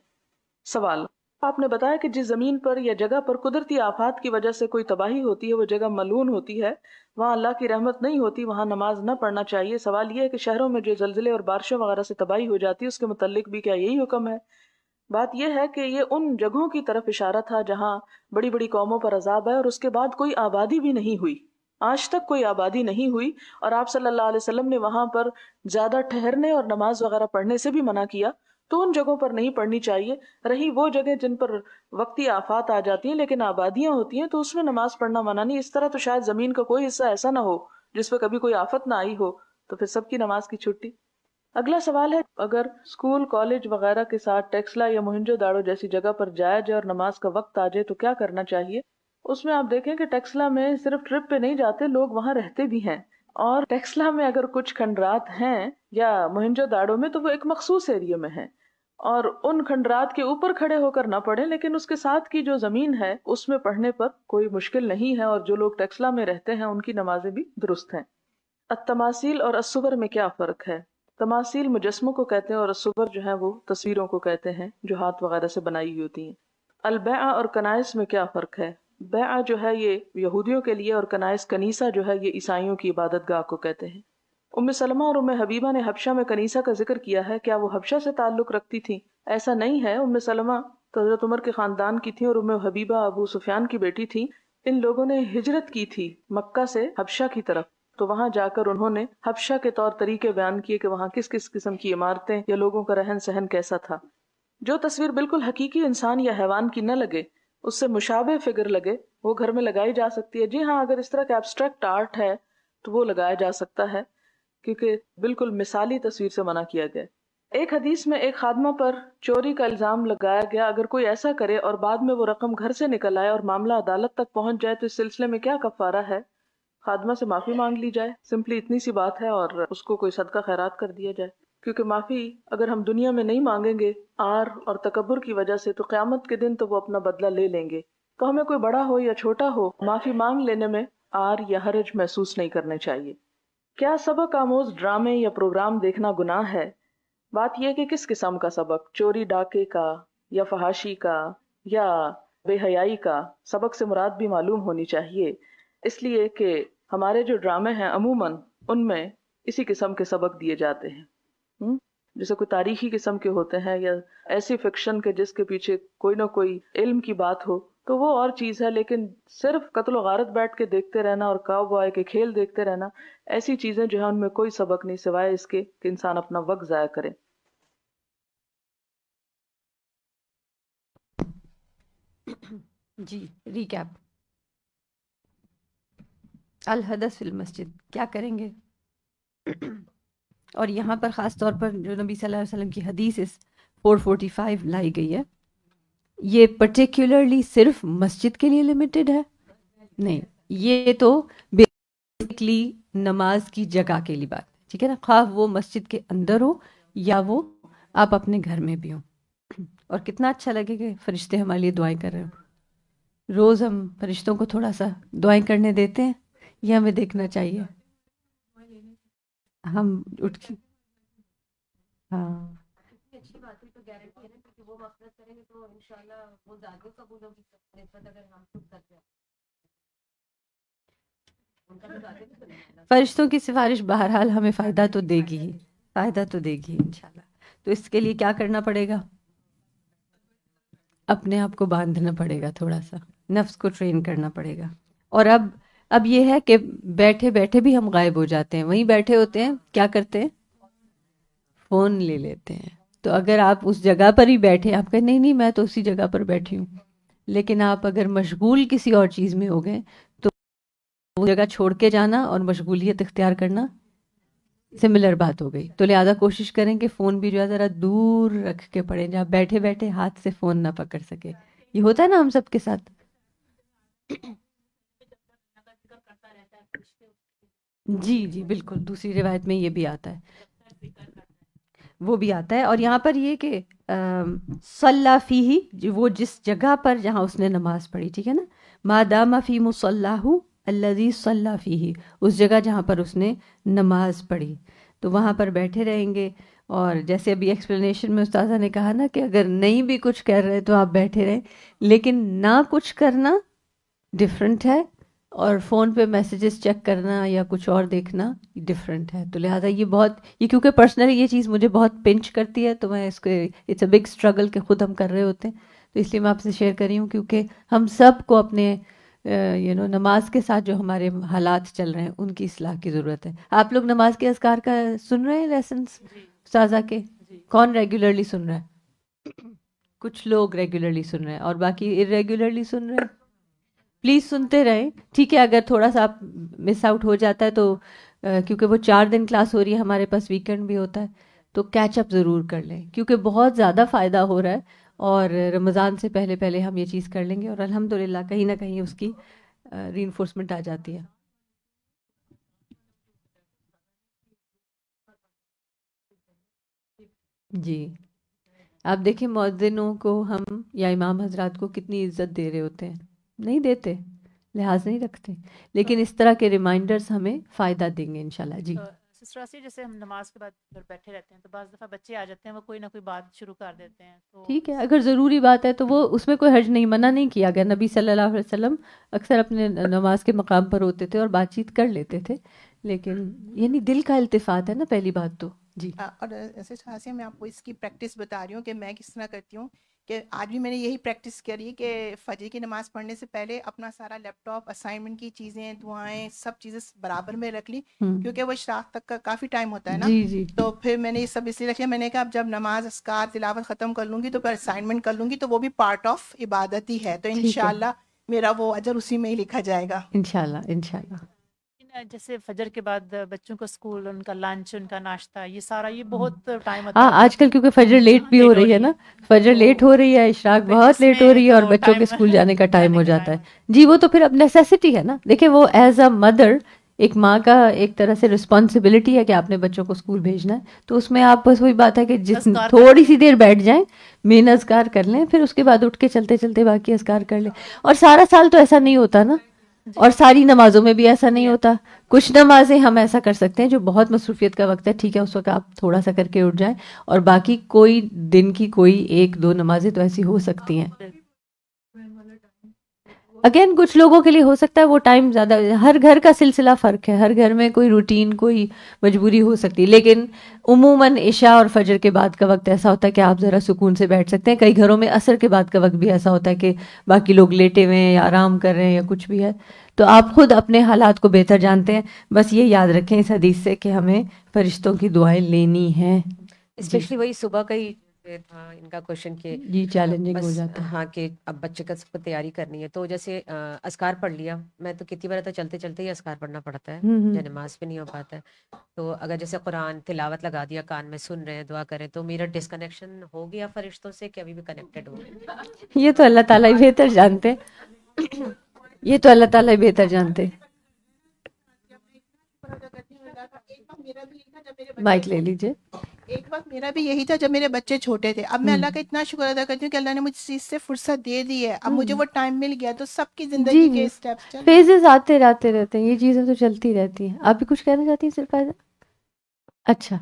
سوال، آپ نے بتایا کہ جس زمین پر یا جگہ پر قدرتی آفات کی وجہ سے کوئی تباہی ہوتی ہے وہ جگہ ملعون ہوتی ہے، وہاں اللہ کی رحمت نہیں ہوتی، وہاں نماز نہ پڑھنا چاہیے. سوال یہ ہے کہ شہروں میں جو زلزلے اور بارشوں وغیرہ سے تباہی ہو جاتی ہے اس کے متعلق بھی کیا یہی حکم ہے؟ بات یہ ہے کہ یہ ان جگہوں کی طرف اشارہ تھا جہاں بڑی بڑی قوموں پر عذاب ہے اور اس کے بعد کوئی آبادی بھی نہیں ہوئی، آج تک کوئی آبادی نہیں ہوئی، اور آپ صلی اللہ علیہ وسلم نے وہاں پر زیادہ ٹھہرنے اور نماز وغیرہ پڑھنے سے بھی منع کیا. تو ان جگہوں پر نہیں پڑھنی چاہیے. رہی وہ جگہ جن پر وقتی آفات آ جاتی ہیں لیکن آبادیاں ہوتی ہیں تو اس میں نماز پڑھنا منع نہیں. اس طرح تو شاید زمین کا کوئی حصہ ایسا نہ ہو جس پہ کبھی کوئی آفت نہ آئی ہو، تو پھر سب کی نماز کی چھٹی. اگلا سوال ہے، اگر اسکول کالج وغیرہ کے ساتھ ٹیکسلا یا موہنجو داڑو جیسی جگہ پر جایا جائے اور نماز کا وقت آ جائے تو کیا کرنا چاہیے؟ اس میں آپ دیکھیں کہ ٹیکسلا میں صرف ٹرپ پہ نہیں جاتے، لوگ وہاں رہتے بھی ہیں. اور ٹیکسلا میں اگر کچھ کھنڈرات ہیں یا موہنجو داڑو میں تو وہ ایک مخصوص ایریے میں ہیں، اور ان کھنڈرات کے اوپر کھڑے ہو کر نہ پڑھیں، لیکن اس کے ساتھ کی جو زمین ہے اس میں پڑھنے پر کوئی مشکل نہیں ہے، اور جو لوگ ٹیکسلا میں رہتے ہیں ان کی نمازیں بھی درست ہیں. التماثیل اور الصور میں کیا فرق ہے؟ تماثیل مجسموں کو کہتے ہیں اور الصور جو ہیں وہ تصویروں کو کہتے ہیں جو ہاتھ وغیرہ سے بنائی ہوئی ہوتی ہیں. البیعہ اور کنائس میں کیا فرق ہے؟ بیعہ جو ہے یہ یہودیوں کے لیے اور کنائس کنیسہ جو ہے یہ عیسائیوں کی عبادت گاہ کو کہتے ہیں. ام سلمہ اور ام حبیبہ نے حبشہ میں کنیسہ کا ذکر کیا ہے، کیا وہ حبشہ سے تعلق رکھتی تھیں؟ ایسا نہیں ہے. ام سلمہ تو حضرت عمر کے خاندان کی تھیں اور ام حبیبہ ابو سفیان کی بیٹی تھیں. ان لوگوں نے ہجرت کی تھی مکہ سے حبشہ کی طرف، تو وہاں جا کر انہوں نے حبشہ کے طور طریقے بیان کیے کہ وہاں کس کس قسم کی عمارتیں یا لوگوں کا رہن سہن کیسا تھا. جو تصویر بالکل حقیقی انسان یا حیوان کی نہ لگے، اس سے مشابہ فگر لگے، وہ گھر میں لگائی جا سکتی ہے. جی ہاں، اگر اس طرح کا ایبسٹریکٹ آرٹ ہے تو وہ لگایا جا سکتا ہے، کیونکہ بالکل مثالی تصویر سے منع کیا گیا. ایک حدیث میں ایک خادمہ پر چوری کا الزام لگایا گیا. اگر کوئی ایسا کرے اور بعد میں وہ رقم گھر سے نکل آئے اور معاملہ عدالت تک پہنچ جائے تو اس سلسلے میں کیا کفارہ ہے؟ خادمہ سے معافی مانگ لی جائے، سمپلی اتنی سی بات ہے، اور اس کو کوئی صدقہ خیرات کر دیا جائے. کیونکہ معافی اگر ہم دنیا میں نہیں مانگیں گے آر اور تکبر کی وجہ سے، تو قیامت کے دن تو وہ اپنا بدلہ لے لیں گے. تو ہمیں کوئی بڑا ہو یا چھوٹا ہو، معافی مانگ لینے میں آر یا حرج محسوس نہیں کرنے چاہیے. کیا سبق آموز ڈرامے یا پروگرام دیکھنا گناہ ہے؟ بات یہ کہ کس قسم کا سبق، چوری ڈاکے کا یا فحاشی کا یا بے حیائی کا؟ سبق سے مراد بھی معلوم ہونی چاہیے، اس لیے کہ ہمارے جو ڈرامے ہیں عموماً ان میں اسی قسم کے سبق دیے جاتے ہیں. جیسے کوئی تاریخی قسم کے ہوتے ہیں یا ایسی فکشن کے جس کے پیچھے کوئی نہ کوئی علم کی بات ہو تو وہ اور چیز ہے، لیکن صرف قتل و غارت بیٹھ کے دیکھتے رہنا اور کاؤ بوائے کے کھیل دیکھتے رہنا، ایسی چیزیں جو ہیں ان میں کوئی سبق نہیں سوائے اس کے کہ انسان اپنا وقت ضائع کرے. جی ریکیپ. الحدث فی المسجد کیا کریں گے؟ اور یہاں پر خاص طور پر جو نبی صلی اللہ علیہ وسلم کی حدیث اس 445 لائی گئی ہے، یہ پرٹیکولرلی صرف مسجد کے لیے لمیٹڈ ہے؟ نہیں، یہ تو بیسکلی نماز کی جگہ کے لیے بات، ٹھیک ہے نا، خواہ وہ مسجد کے اندر ہو یا وہ آپ اپنے گھر میں بھی ہوں. اور کتنا اچھا لگے کہ فرشتے ہمارے لیے دعائیں کر رہے ہوں. روز ہم فرشتوں کو تھوڑا سا دعائیں کرنے دیتے ہیں، یہ ہمیں دیکھنا چاہیے. ہم اٹھ کے ہاں اچھی بات ہے، تو گارنٹی ہے نا، کیونکہ وہ مغفرت کریں گے تو انشاءاللہ وہ زیادہ قبول ہوگی نسبت اگر ہم خود کرتے ہیں. فرشتوں کی سفارش بہرحال ہمیں فائدہ تو دے گی، فائدہ تو دے گی انشاءاللہ. تو اس کے لیے کیا کرنا پڑے گا؟ اپنے آپ کو باندھنا پڑے گا، تھوڑا سا نفس کو ٹرین کرنا پڑے گا. اور اب یہ ہے کہ بیٹھے بیٹھے بھی ہم غائب ہو جاتے ہیں، وہیں بیٹھے ہوتے ہیں، کیا کرتے ہیں؟ فون لے لیتے ہیں. تو اگر آپ اس جگہ پر ہی بیٹھے، آپ کہیں نہیں میں تو اسی جگہ پر بیٹھی ہوں، لیکن آپ اگر مشغول کسی اور چیز میں ہو گئے تو وہ جگہ چھوڑ کے جانا اور مشغولیت اختیار کرنا سملر بات ہو گئی. تو لہذا کوشش کریں کہ فون بھی جو ہے ذرا دور رکھ کے پڑھیں، جہاں بیٹھے بیٹھے ہاتھ سے فون نہ پکڑ سکے. یہ ہوتا ہے نا ہم سب کے ساتھ. جی بالکل، دوسری روایت میں یہ بھی آتا ہے، وہ بھی آتا ہے. اور یہاں پر یہ کہ صلی فیہ، وہ جس جگہ پر جہاں اس نے نماز پڑھی، ٹھیک ہے نا، ما دام فی مصلاہ الذی صلی فیہ، اس جگہ جہاں پر اس نے نماز پڑھی، تو وہاں پر بیٹھے رہیں گے. اور جیسے ابھی ایکسپلینیشن میں استاذہ نے کہا نا کہ اگر نہیں بھی کچھ کر رہے تو آپ بیٹھے رہیں، لیکن نہ کچھ کرنا ڈفرینٹ ہے اور فون پہ میسیجز چیک کرنا یا کچھ اور دیکھنا ڈفرینٹ ہے. تو لہٰذا یہ کیونکہ پرسنلی یہ چیز مجھے بہت پنچ کرتی ہے، تو میں اس کو اٹس اے بگ اسٹرگل کہ خود ہم کر رہے ہوتے ہیں، تو اس لیے میں آپ سے شیئر کر رہی ہوں، کیونکہ ہم سب کو اپنے نماز کے ساتھ جو ہمارے حالات چل رہے ہیں ان کی اصلاح کی ضرورت ہے. آپ لوگ نماز کے اذکار کا سن رہے ہیں لیسنس استاذہ کے؟ کون ریگولرلی سن رہا ہے؟ کچھ لوگ ریگولرلی سن رہے ہیں اور باقی ارریگولرلی سن رہے ہیں. پلیز سنتے رہیں. ٹھیک ہے، اگر تھوڑا سا آپ مس آؤٹ ہو جاتا ہے تو کیونکہ وہ 4 دن کلاس ہو رہی ہے، ہمارے پاس ویکینڈ بھی ہوتا ہے، تو کیچ اپ ضرور کر لیں کیونکہ بہت زیادہ فائدہ ہو رہا ہے اور رمضان سے پہلے پہلے ہم یہ چیز کر لیں گے اور الحمدللہ کہیں نہ کہیں اس کی ری انفورسمنٹ آ جاتی ہے. جی آپ دیکھیں مؤذنوں کو ہم یا امام حضرات کو کتنی عزت دے رہے ہوتے ہیں، نہیں دیتے، لحاظ نہیں رکھتے، لیکن اس طرح کے ریمائنڈرز ہمیں فائدہ دیں گے انشاءاللہ. جی سسٹر آسیہ، جیسے ہم نماز کے بعد گھر بیٹھے رہتے ہیں تو بعض دفعہ بچے آ جاتے ہیں، وہ کوئی نہ کوئی بات شروع کر دیتے ہیں، تو ٹھیک ہے، اگر ضروری بات ہے تو وہ اس میں کوئی حرج نہیں، منع نہیں کیا گیا. نبی صلی اللہ علیہ وسلم اکثر اپنے نماز کے مقام پر ہوتے تھے اور بات چیت کر لیتے تھے، لیکن یعنی دل کا التفات ہے نا پہلی بات تو. جی اور سسٹر آسیہ، میں آپ کو اس کی پریکٹس بتا رہی ہوں کہ میں کس طرح کرتی ہوں کہ آج بھی میں نے یہی پریکٹس کری کہ فجر کی نماز پڑھنے سے پہلے اپنا سارا لیپ ٹاپ، اسائنمنٹ کی چیزیں، دعائیں، سب چیزیں برابر میں رکھ لی، کیونکہ وہ اشراق تک کا کافی ٹائم ہوتا ہے نا. جی جی تو پھر میں نے یہ سب اس لیے رکھا. میں نے کہا اب جب نماز، اذکار، تلاوت ختم کر لوں گی تو پھر اسائنمنٹ کر لوں گی، تو وہ بھی پارٹ آف عبادت ہی ہے، تو انشاءاللہ میرا وہ اجر اسی میں ہی لکھا جائے گا انشاءاللہ انشاءاللہ. جیسے فجر کے بعد بچوں کا اسکول، ان کا لنچ، ان کا ناشتہ، یہ سارا یہ بہت ٹائم ہوتا ہاں ہے. آج کل کیونکہ فجر لیٹ بھی ہو رہی ہے نا، فجر لیٹ ہو رہی ہے، اشراق بہت لیٹ ہو رہی ہے اور بچوں کے اسکول جانے کا ٹائم ہو جاتا ہے. جی وہ تو پھر اب نیسیسٹی ہے نا. دیکھیں وہ ایز اے مدر ایک ماں کا ایک طرح سے رسپانسبلٹی ہے کہ آپ نے بچوں کو اسکول بھیجنا ہے، تو اس میں آپ بس وہی بات ہے کہ جس تھوڑی سی دیر بیٹھ جائیں، مین اذکار کر لیں، پھر اس کے بعد اٹھ کے چلتے چلتے باقی اذکار کر لیں. اور سارا سال تو ایسا نہیں ہوتا نا، اور ساری نمازوں میں بھی ایسا نہیں ہوتا. کچھ نمازیں ہم ایسا کر سکتے ہیں جو بہت مصروفیت کا وقت ہے، ٹھیک ہے اس وقت آپ تھوڑا سا کر کے اٹھ جائیں، اور باقی کوئی دن کی کوئی 1-2 نمازیں تو ایسی ہو سکتی ہیں. اگین کچھ لوگوں کے لیے ہو سکتا ہے وہ ٹائم زیادہ، ہر گھر کا سلسلہ فرق ہے، ہر گھر میں کوئی روٹین، کوئی مجبوری ہو سکتی ہے، لیکن عموماً عشاء اور فجر کے بعد کا وقت ایسا ہوتا ہے کہ آپ ذرا سکون سے بیٹھ سکتے ہیں. کئی گھروں میں عصر کے بعد کا وقت بھی ایسا ہوتا ہے کہ باقی لوگ لیٹے ہوئے ہیں یا آرام کر رہے ہیں یا کچھ بھی ہے. تو آپ خود اپنے حالات کو بہتر جانتے ہیں. بس یہ یاد رکھیں اس حدیث سے کہ ہمیں فرشتوں کی دعائیں لینی ہیں، اسپیشلی وہی صبح کا ہی تھا ان کا کوشچن کہ جی چیلنجنگ ہو جاتا ہے. ہاں کہ اب بچے کا سب کو تیاری کرنی ہے، تو جیسے اذکار پڑھ لیا، میں تو کتنی بار تو چلتے چلتے ہی اذکار پڑھنا پڑتا ہے، یا نماز پہ نہیں ہو پاتا ہے. تو اگر جیسے قرآن تلاوت لگا دیا، کان میں سن رہے ہیں، دعا کریں، تو میرا ڈسکنیکشن ہو گیا فرشتوں سے کہ ابھی بھی کنیکٹڈ ہو گیا؟ یہ تو اللہ تعالیٰ ہی بہتر جانتے، یہ تو اللہ تعالیٰ ہی بہتر جانتے. مائک لے لیجیے. ایک وقت میرا بھی یہی تھا جب میرے بچے چھوٹے تھے. اب میں اللہ کا اتنا شکر ادا کرتی ہوں کہ اللہ نے مجھ چیز سے فرصت دے دی ہے، اب مجھے وہ ٹائم مل گیا. تو سب کی زندگی کے اسٹیپس فیزز آتے رہتے ہیں، یہ چیزیں تو چلتی رہتی ہیں. آپ بھی کچھ کہنا چاہتی ہیں صرف؟ اچھا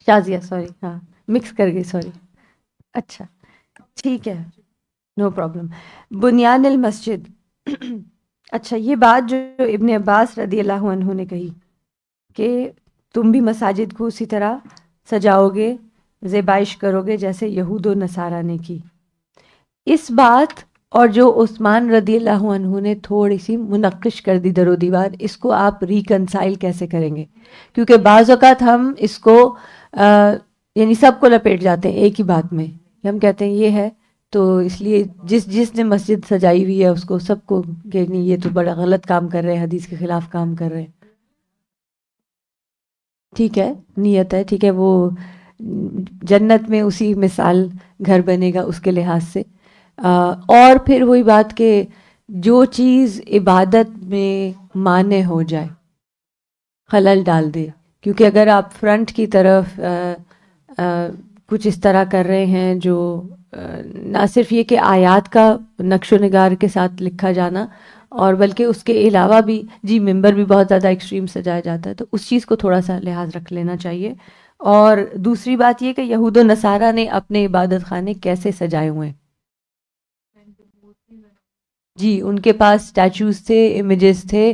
شازیہ، سوری، ہاں مکس کر گئی، سوری. اچھا ٹھیک ہے، نو پرابلم. بنیان المسجد. اچھا یہ بات جو ابن عباس رضی اللہ عنہ نے کہی کہ تم بھی مساجد کو اسی طرح سجاؤ گے، زیبائش کرو گے جیسے یہود و نصارہ نے کی، اس بات اور جو عثمان رضی اللہ عنہ نے تھوڑی سی منقش کر دی در و دیوار، اس کو آپ ریکنسائل کیسے کریں گے؟ کیونکہ بعض اوقات ہم اس کو یعنی سب کو لپیٹ جاتے ہیں ایک ہی بات میں، ہم کہتے ہیں یہ ہے تو اس لیے جس نے مسجد سجائی ہوئی ہے اس کو سب کو کہ نہیں یہ تو بڑا غلط کام کر رہے ہیں، حدیث کے خلاف کام کر رہے ہیں. ٹھیک ہے نیت ہے، ٹھیک ہے، وہ جنت میں اسی مثال گھر بنے گا اس کے لحاظ سے. اور پھر وہی بات کہ جو چیز عبادت میں مانع ہو جائے، خلل ڈال دے، کیونکہ اگر آپ فرنٹ کی طرف کچھ اس طرح کر رہے ہیں جو نہ صرف یہ کہ آیات کا نقش و نگار کے ساتھ لکھا جانا، اور بلکہ اس کے علاوہ بھی جی ممبر بھی بہت زیادہ ایکسٹریم سجایا جاتا ہے، تو اس چیز کو تھوڑا سا لحاظ رکھ لینا چاہیے. اور دوسری بات یہ کہ یہود و نصارہ نے اپنے عبادت خانے کیسے سجائے ہوئے ہیں. جی ان کے پاس اسٹیچوز تھے، امیجز تھے،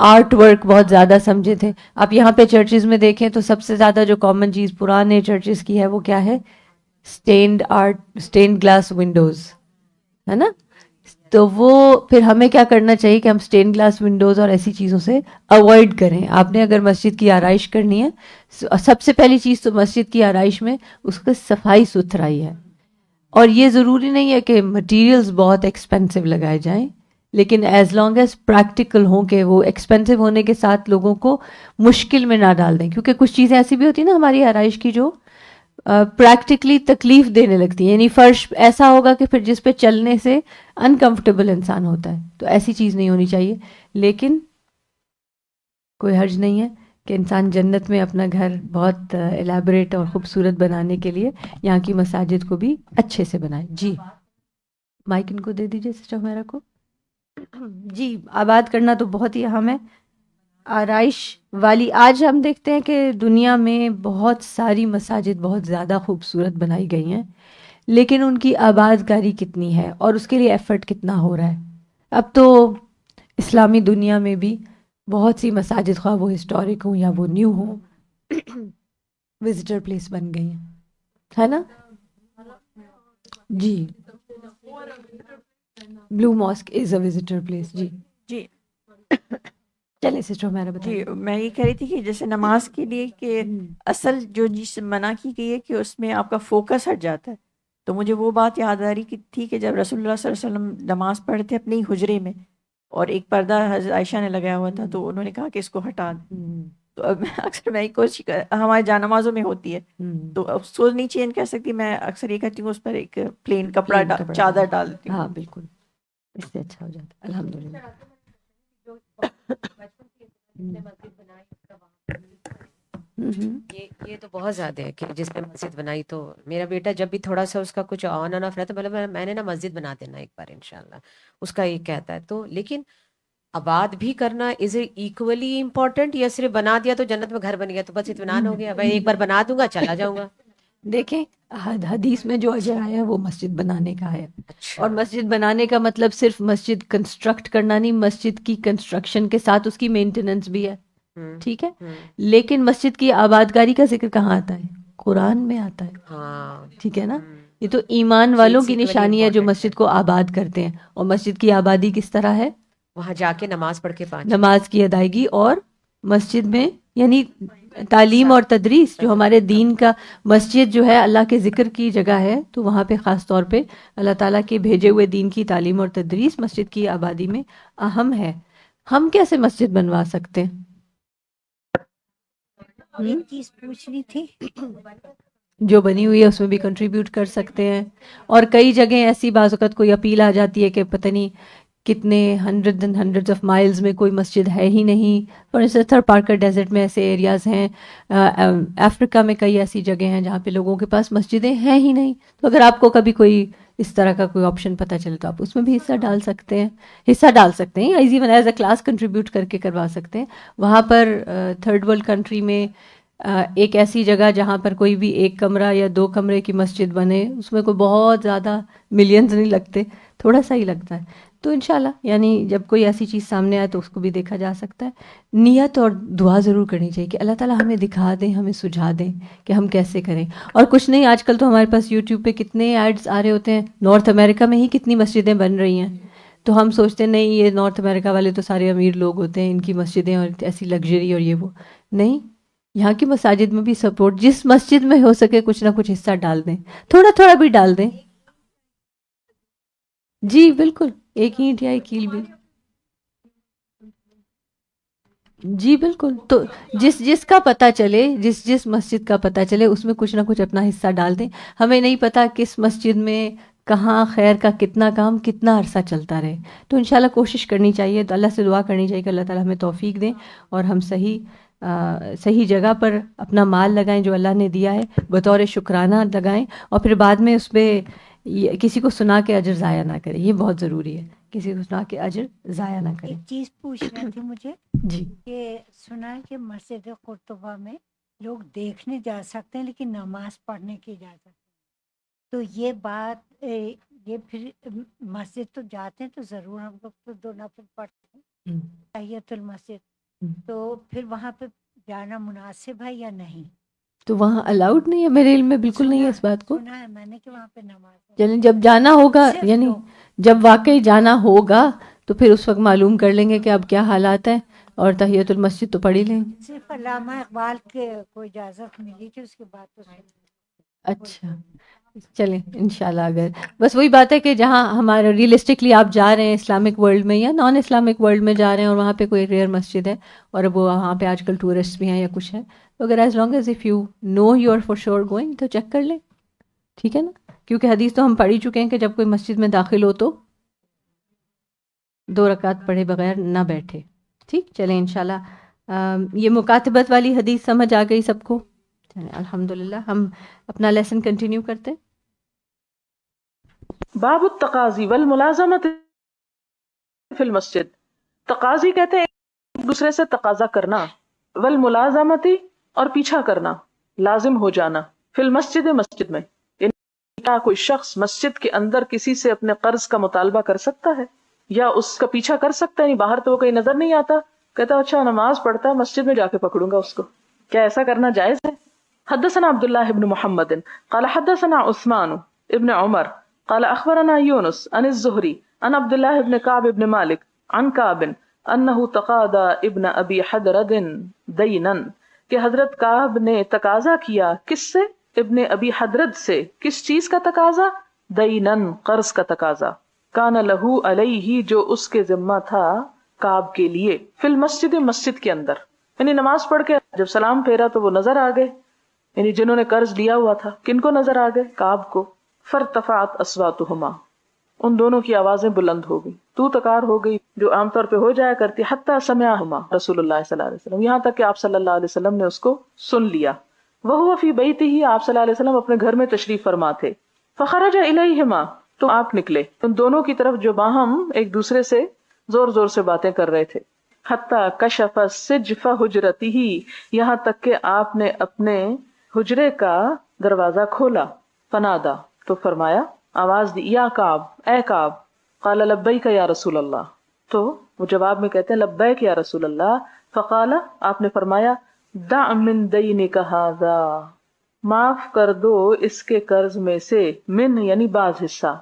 آرٹ ورک بہت زیادہ سمجھے تھے. آپ یہاں پہ چرچز میں دیکھیں تو سب سے زیادہ جو کامن چیز پرانے چرچز کی ہے وہ کیا ہے؟ اسٹینڈ گلاس ونڈوز، ہے نا. تو وہ پھر ہمیں کیا کرنا چاہیے کہ ہم اسٹین گلاس ونڈوز اور ایسی چیزوں سے اوائڈ کریں. آپ نے اگر مسجد کی آرائش کرنی ہے، سب سے پہلی چیز تو مسجد کی آرائش میں اس کا صفائی ستھرائی ہے. اور یہ ضروری نہیں ہے کہ مٹیریلز بہت ایکسپینسو لگائے جائیں، لیکن ایز لانگ ایز پریکٹیکل ہوں کہ وہ ایکسپینسو ہونے کے ساتھ لوگوں کو مشکل میں نہ ڈال دیں. کیونکہ کچھ چیزیں ایسی بھی ہوتی ہیں نا ہماری آرائش کی جو پریکٹیکلی تکلیف دینے لگتی ہیں. یعنی فرش ایسا ہوگا کہ پھر جس پہ چلنے سے انکمفرٹیبل انسان ہوتا ہے، تو ایسی چیز نہیں ہونی چاہیے. لیکن کوئی حرج نہیں ہے کہ انسان جنت میں اپنا گھر بہت الیبوریٹ اور خوبصورت بنانے کے لیے یہاں کی مساجد کو بھی اچھے سے بنائے. جی مائک ان کو دے دیجیے سسٹر میرا کو. جی آباد کرنا تو بہت ہی اہم ہے. آرائش والی آج ہم دیکھتے ہیں کہ دنیا میں بہت ساری مساجد بہت زیادہ خوبصورت بنائی گئی ہیں، لیکن ان کی آباد کاری کتنی ہے اور اس کے لیے ایفرٹ کتنا ہو رہا ہے. اب تو اسلامی دنیا میں بھی بہت سی مساجد، خواہ وہ ہسٹورک ہوں یا وہ نیو ہوں، وزٹر پلیس بن گئی ہیں، ہے نا. جی بلو ماسک از اے وزٹر پلیس. جی جی چلیں سسٹر میرا بتائیے. جی میں یہ کہہ رہی تھی کہ جیسے نماز کے لیے کہ اصل جو چیز منع کی گئی ہے کہ اس میں آپ کا فوکس ہٹ جاتا ہے. تو مجھے وہ بات یاد آ رہی تھی کہ جب رسول اللہ صلی اللہ علیہ وسلم نماز پڑھتے تھے اپنے ہی حجرے میں، اور ایک پردہ حضرت عائشہ نے لگایا ہوا تھا، تو انہوں نے کہا کہ اس کو ہٹا دیں. تو اب اکثر میں کوشش ہمارے جا نمازوں میں ہوتی ہے، تو اب سوچ نہیں چینج کر سکتی، میں اکثر یہ کہتی ہوں اس پر ایک پلین کپڑا چادر ڈال دیتی ہوں. ہاں بالکل، اس سے اچھا ہو جاتا ہے. الحمدللہ. یہ تو بہت زیادہ ہے کہ جس نے مسجد بنائی. تو میرا بیٹا جب بھی تھوڑا سا اس کا کچھ آن آف رہتا ہے، مطلب میں نے نا مسجد بنا دینا ایک بار انشاءاللہ، اس کا یہ کہتا ہے. تو لیکن آباد بھی کرنا از اے ایکولی امپورٹنٹ، یا صرف بنا دیا تو جنت میں گھر بن گیا تو بس اطمینان ہو گیا، بھائی ایک بار بنا دوں گا چلا جاؤں گا. دیکھیں حدیث میں جو اجر آیا ہے وہ مسجد بنانے کا ہے. اچھا. اور مسجد بنانے کا مطلب صرف مسجد کنسٹرکٹ کرنا نہیں، مسجد کی کنسٹرکشن کے ساتھ اس کی مینٹیننس بھی ہے. ٹھیک ہے، لیکن مسجد کی آبادکاری کا ذکر کہاں آتا ہے؟ قرآن میں آتا ہے. ہاں ٹھیک ہے نا. یہ تو ایمان والوں کی نشانی ہے جو مسجد کو آباد کرتے ہیں. اور مسجد کی آبادی کس طرح ہے؟ وہاں جا کے نماز پڑھ کے نماز کی ادائیگی، اور مسجد میں یعنی تعلیم اور تدریس جو ہمارے دین کا. مسجد جو ہے اللہ کے ذکر کی جگہ ہے، تو وہاں پہ خاص طور پہ اللہ تعالیٰ کے بھیجے ہوئے دین کی تعلیم اور تدریس مسجد کی آبادی میں اہم ہے. ہم کیسے مسجد بنوا سکتے ہیں؟ ایک چیز پوچھنی تھی. جو بنی ہوئی ہے اس میں بھی کنٹریبیوٹ کر سکتے ہیں. اور کئی جگہیں ایسی بعض اوقات کوئی اپیل آ جاتی ہے کہ پتہ نہیں کتنے ہنڈریڈ آف مائلز میں کوئی مسجد ہے ہی نہیں. For instance Thar Parkar desert میں ایسے ایریاز ہیں، افریقہ میں کئی ایسی جگہیں ہیں جہاں پہ لوگوں کے پاس مسجدیں ہیں ہی نہیں. تو اگر آپ کو کبھی کوئی اس طرح کا کوئی آپشن پتہ چلے تو آپ اس میں بھی حصہ ڈال سکتے ہیں easy as a class contribute کر کے کروا سکتے ہیں. وہاں پر تھرڈ ورلڈ کنٹری میں ایک ایسی جگہ جہاں پر کوئی بھی ایک کمرہ یا 2 کمرے کی مسجد بنے، اس میں کوئی بہت زیادہ ملینز نہیں لگتے، تھوڑا سا ہی لگتا ہے. تو انشاءاللہ یعنی جب کوئی ایسی چیز سامنے آئے تو اس کو بھی دیکھا جا سکتا ہے. نیت اور دعا ضرور کرنی چاہیے کہ اللہ تعالیٰ ہمیں دکھا دیں، ہمیں سجھا دیں کہ ہم کیسے کریں. اور کچھ نہیں، آج کل تو ہمارے پاس یوٹیوب پہ کتنے ایڈز آ رہے ہوتے ہیں. نارتھ امریکہ میں ہی کتنی مسجدیں بن رہی ہیں. تو ہم سوچتے ہیں نہیں یہ نارتھ امریکہ والے تو سارے امیر لوگ ہوتے ہیں، ان کی مسجدیں اور ایسی لگژری اور یہ وہ نہیں. یہاں کی مساجد میں بھی سپورٹ، جس مسجد میں ہو سکے کچھ نہ کچھ حصہ ڈال دیں، تھوڑا تھوڑا بھی ڈال دیں. جی بالکل، ایک اینٹ یا ایک کیل بھی. جی بالکل. تو جس کا پتہ چلے، جس مسجد کا پتہ چلے اس میں کچھ نہ کچھ اپنا حصہ ڈال دیں. ہمیں نہیں پتہ کس مسجد میں کہاں خیر کا کتنا کام کتنا عرصہ چلتا رہے. تو انشاءاللہ کوشش کرنی چاہیے، تو اللہ سے دعا کرنی چاہیے کہ اللہ تعالیٰ ہمیں توفیق دیں اور ہم صحیح جگہ پر اپنا مال لگائیں جو اللہ نے دیا ہے، بطور شکرانہ لگائیں، اور پھر بعد میں اس پہ کسی کو سنا کے اجر ضائع نہ کریں. یہ بہت ضروری ہے، کسی کو سنا کے اجر ضائع نہ کریں. ایک چیز پوچھنا تھی مجھے جی کہ سنا ہے کہ مسجد قرطبہ میں لوگ دیکھنے جا سکتے ہیں لیکن نماز پڑھنے کی اجازت. تو یہ بات یہ پھر مسجد تو جاتے ہیں تو ضرور ہم لوگ تو 2 نفل پڑھتے ہیں تحیۃ المسجد، تو پھر وہاں پہ جانا مناسب ہے یا نہیں؟ تو وہاں الاؤڈ نہیں ہے، میرے علم میں بالکل نہیں ہے اس بات کو. سنا ہے میں نے کہ وہاں پہ نماز چلیں جب جانا ہوگا، یعنی جب واقعی جانا ہوگا تو پھر اس وقت معلوم کر لیں گے کہ اب کیا حالات ہیں، اور تحیۃ المسجد تو پڑھ ہی لیں گے. صرف علامہ اقبال کے کو اجازت ملی تھی، اس کے بعد تو اچھا چلیں انشاءاللہ. اگر بس وہی بات ہے کہ جہاں ہمارا ریئلسٹکلی آپ جا رہے ہیں اسلامک ورلڈ میں یا نان اسلامک ورلڈ میں جا رہے ہیں اور وہاں پہ کوئی ریئر مسجد ہے اور وہ وہاں پہ آج کل ٹورسٹ بھی ہیں یا کچھ ہے، تو اگر as long as if you know you are for sure going to check کر لیں، ٹھیک ہے نا. کیونکہ حدیث تو ہم پڑھ ہی چکے ہیں کہ جب کوئی مسجد میں داخل ہو تو 2 رکعت پڑھے بغیر نہ بیٹھے. ٹھیک، چلیں انشاءاللہ یہ مکاتبت والی حدیث سمجھ آ گئی سب کو. چلیں الحمدللہ ہم اپنا لیسن کنٹینیو کرتے. باب التقاضی والملازمت فی المسجد. تقاضی کہتے ہیں ایک دوسرے سے تقاضا کرنا، والملازمتی اور پیچھا کرنا، لازم ہو جانا، فی المسجد مسجد میں. یعنی کیا کوئی شخص مسجد کے اندر کسی سے اپنے قرض کا مطالبہ کر سکتا ہے یا اس کا پیچھا کر سکتا ہے؟ یعنی باہر تو وہ کہیں نظر نہیں آتا، کہتا اچھا نماز پڑھتا ہے، مسجد میں جا کے پکڑوں گا اس کو. کیا ایسا کرنا جائز ہے؟ حدثنا عبداللہ ابن محمد قال حدثنا عثمان ابن عمر قال اخبرنا یونس عن الزہری عن عبداللہ ابن کعب ابن مالک عن کعب انہ تقاضى ابن ابی حدرد دینا، کہ حضرت کعب نے تقاضا کیا کس سے؟ ابن ابی حدرد سے. کس چیز کا تقاضا؟ دینا، قرض کا تقاضا. کان لہو علیہ، جو اس کے ذمہ تھا کعب کے لیے. فی المسجد، مسجد کے اندر. یعنی نماز پڑھ کے جب سلام پھیرا تو وہ نظر آ گئے، یعنی جنہوں نے قرض لیا ہوا تھا. کن کو نظر آ گئے؟ کعب کو. فارتفعت اصواتہما، ان دونوں کی آوازیں بلند ہو گئی، تو تکار ہو گئی جو عام طور پہ ہو جایا کرتی. حتی سمعہما رسول اللہ صلی اللہ علیہ وسلم، یہاں تک کہ آپ صلی اللہ علیہ وسلم نے اس کو سن لیا. وہو فی بیتہ، آپ صلی اللہ علیہ وسلم اپنے گھر میں تشریف فرما تھے. فخرج الیہما، تو آپ نکلے ان دونوں کی طرف جو باہم ایک دوسرے سے زور زور سے باتیں کر رہے تھے. حتی کشف سجف حجرتہ، یہاں تک کہ آپ نے اپنے حجرے کا دروازہ کھولا. فنادا، تو فرمایا، آواز دی، یا کعب، اے کعب. قال لبیک یا رسول اللہ، تو وہ جواب میں کہتے ہیں لبیک یا رسول اللہ. فقال، آپ نے فرمایا، دع من دینک ھذا، معاف کر دو اس کے قرض میں سے، من یعنی بعض حصہ.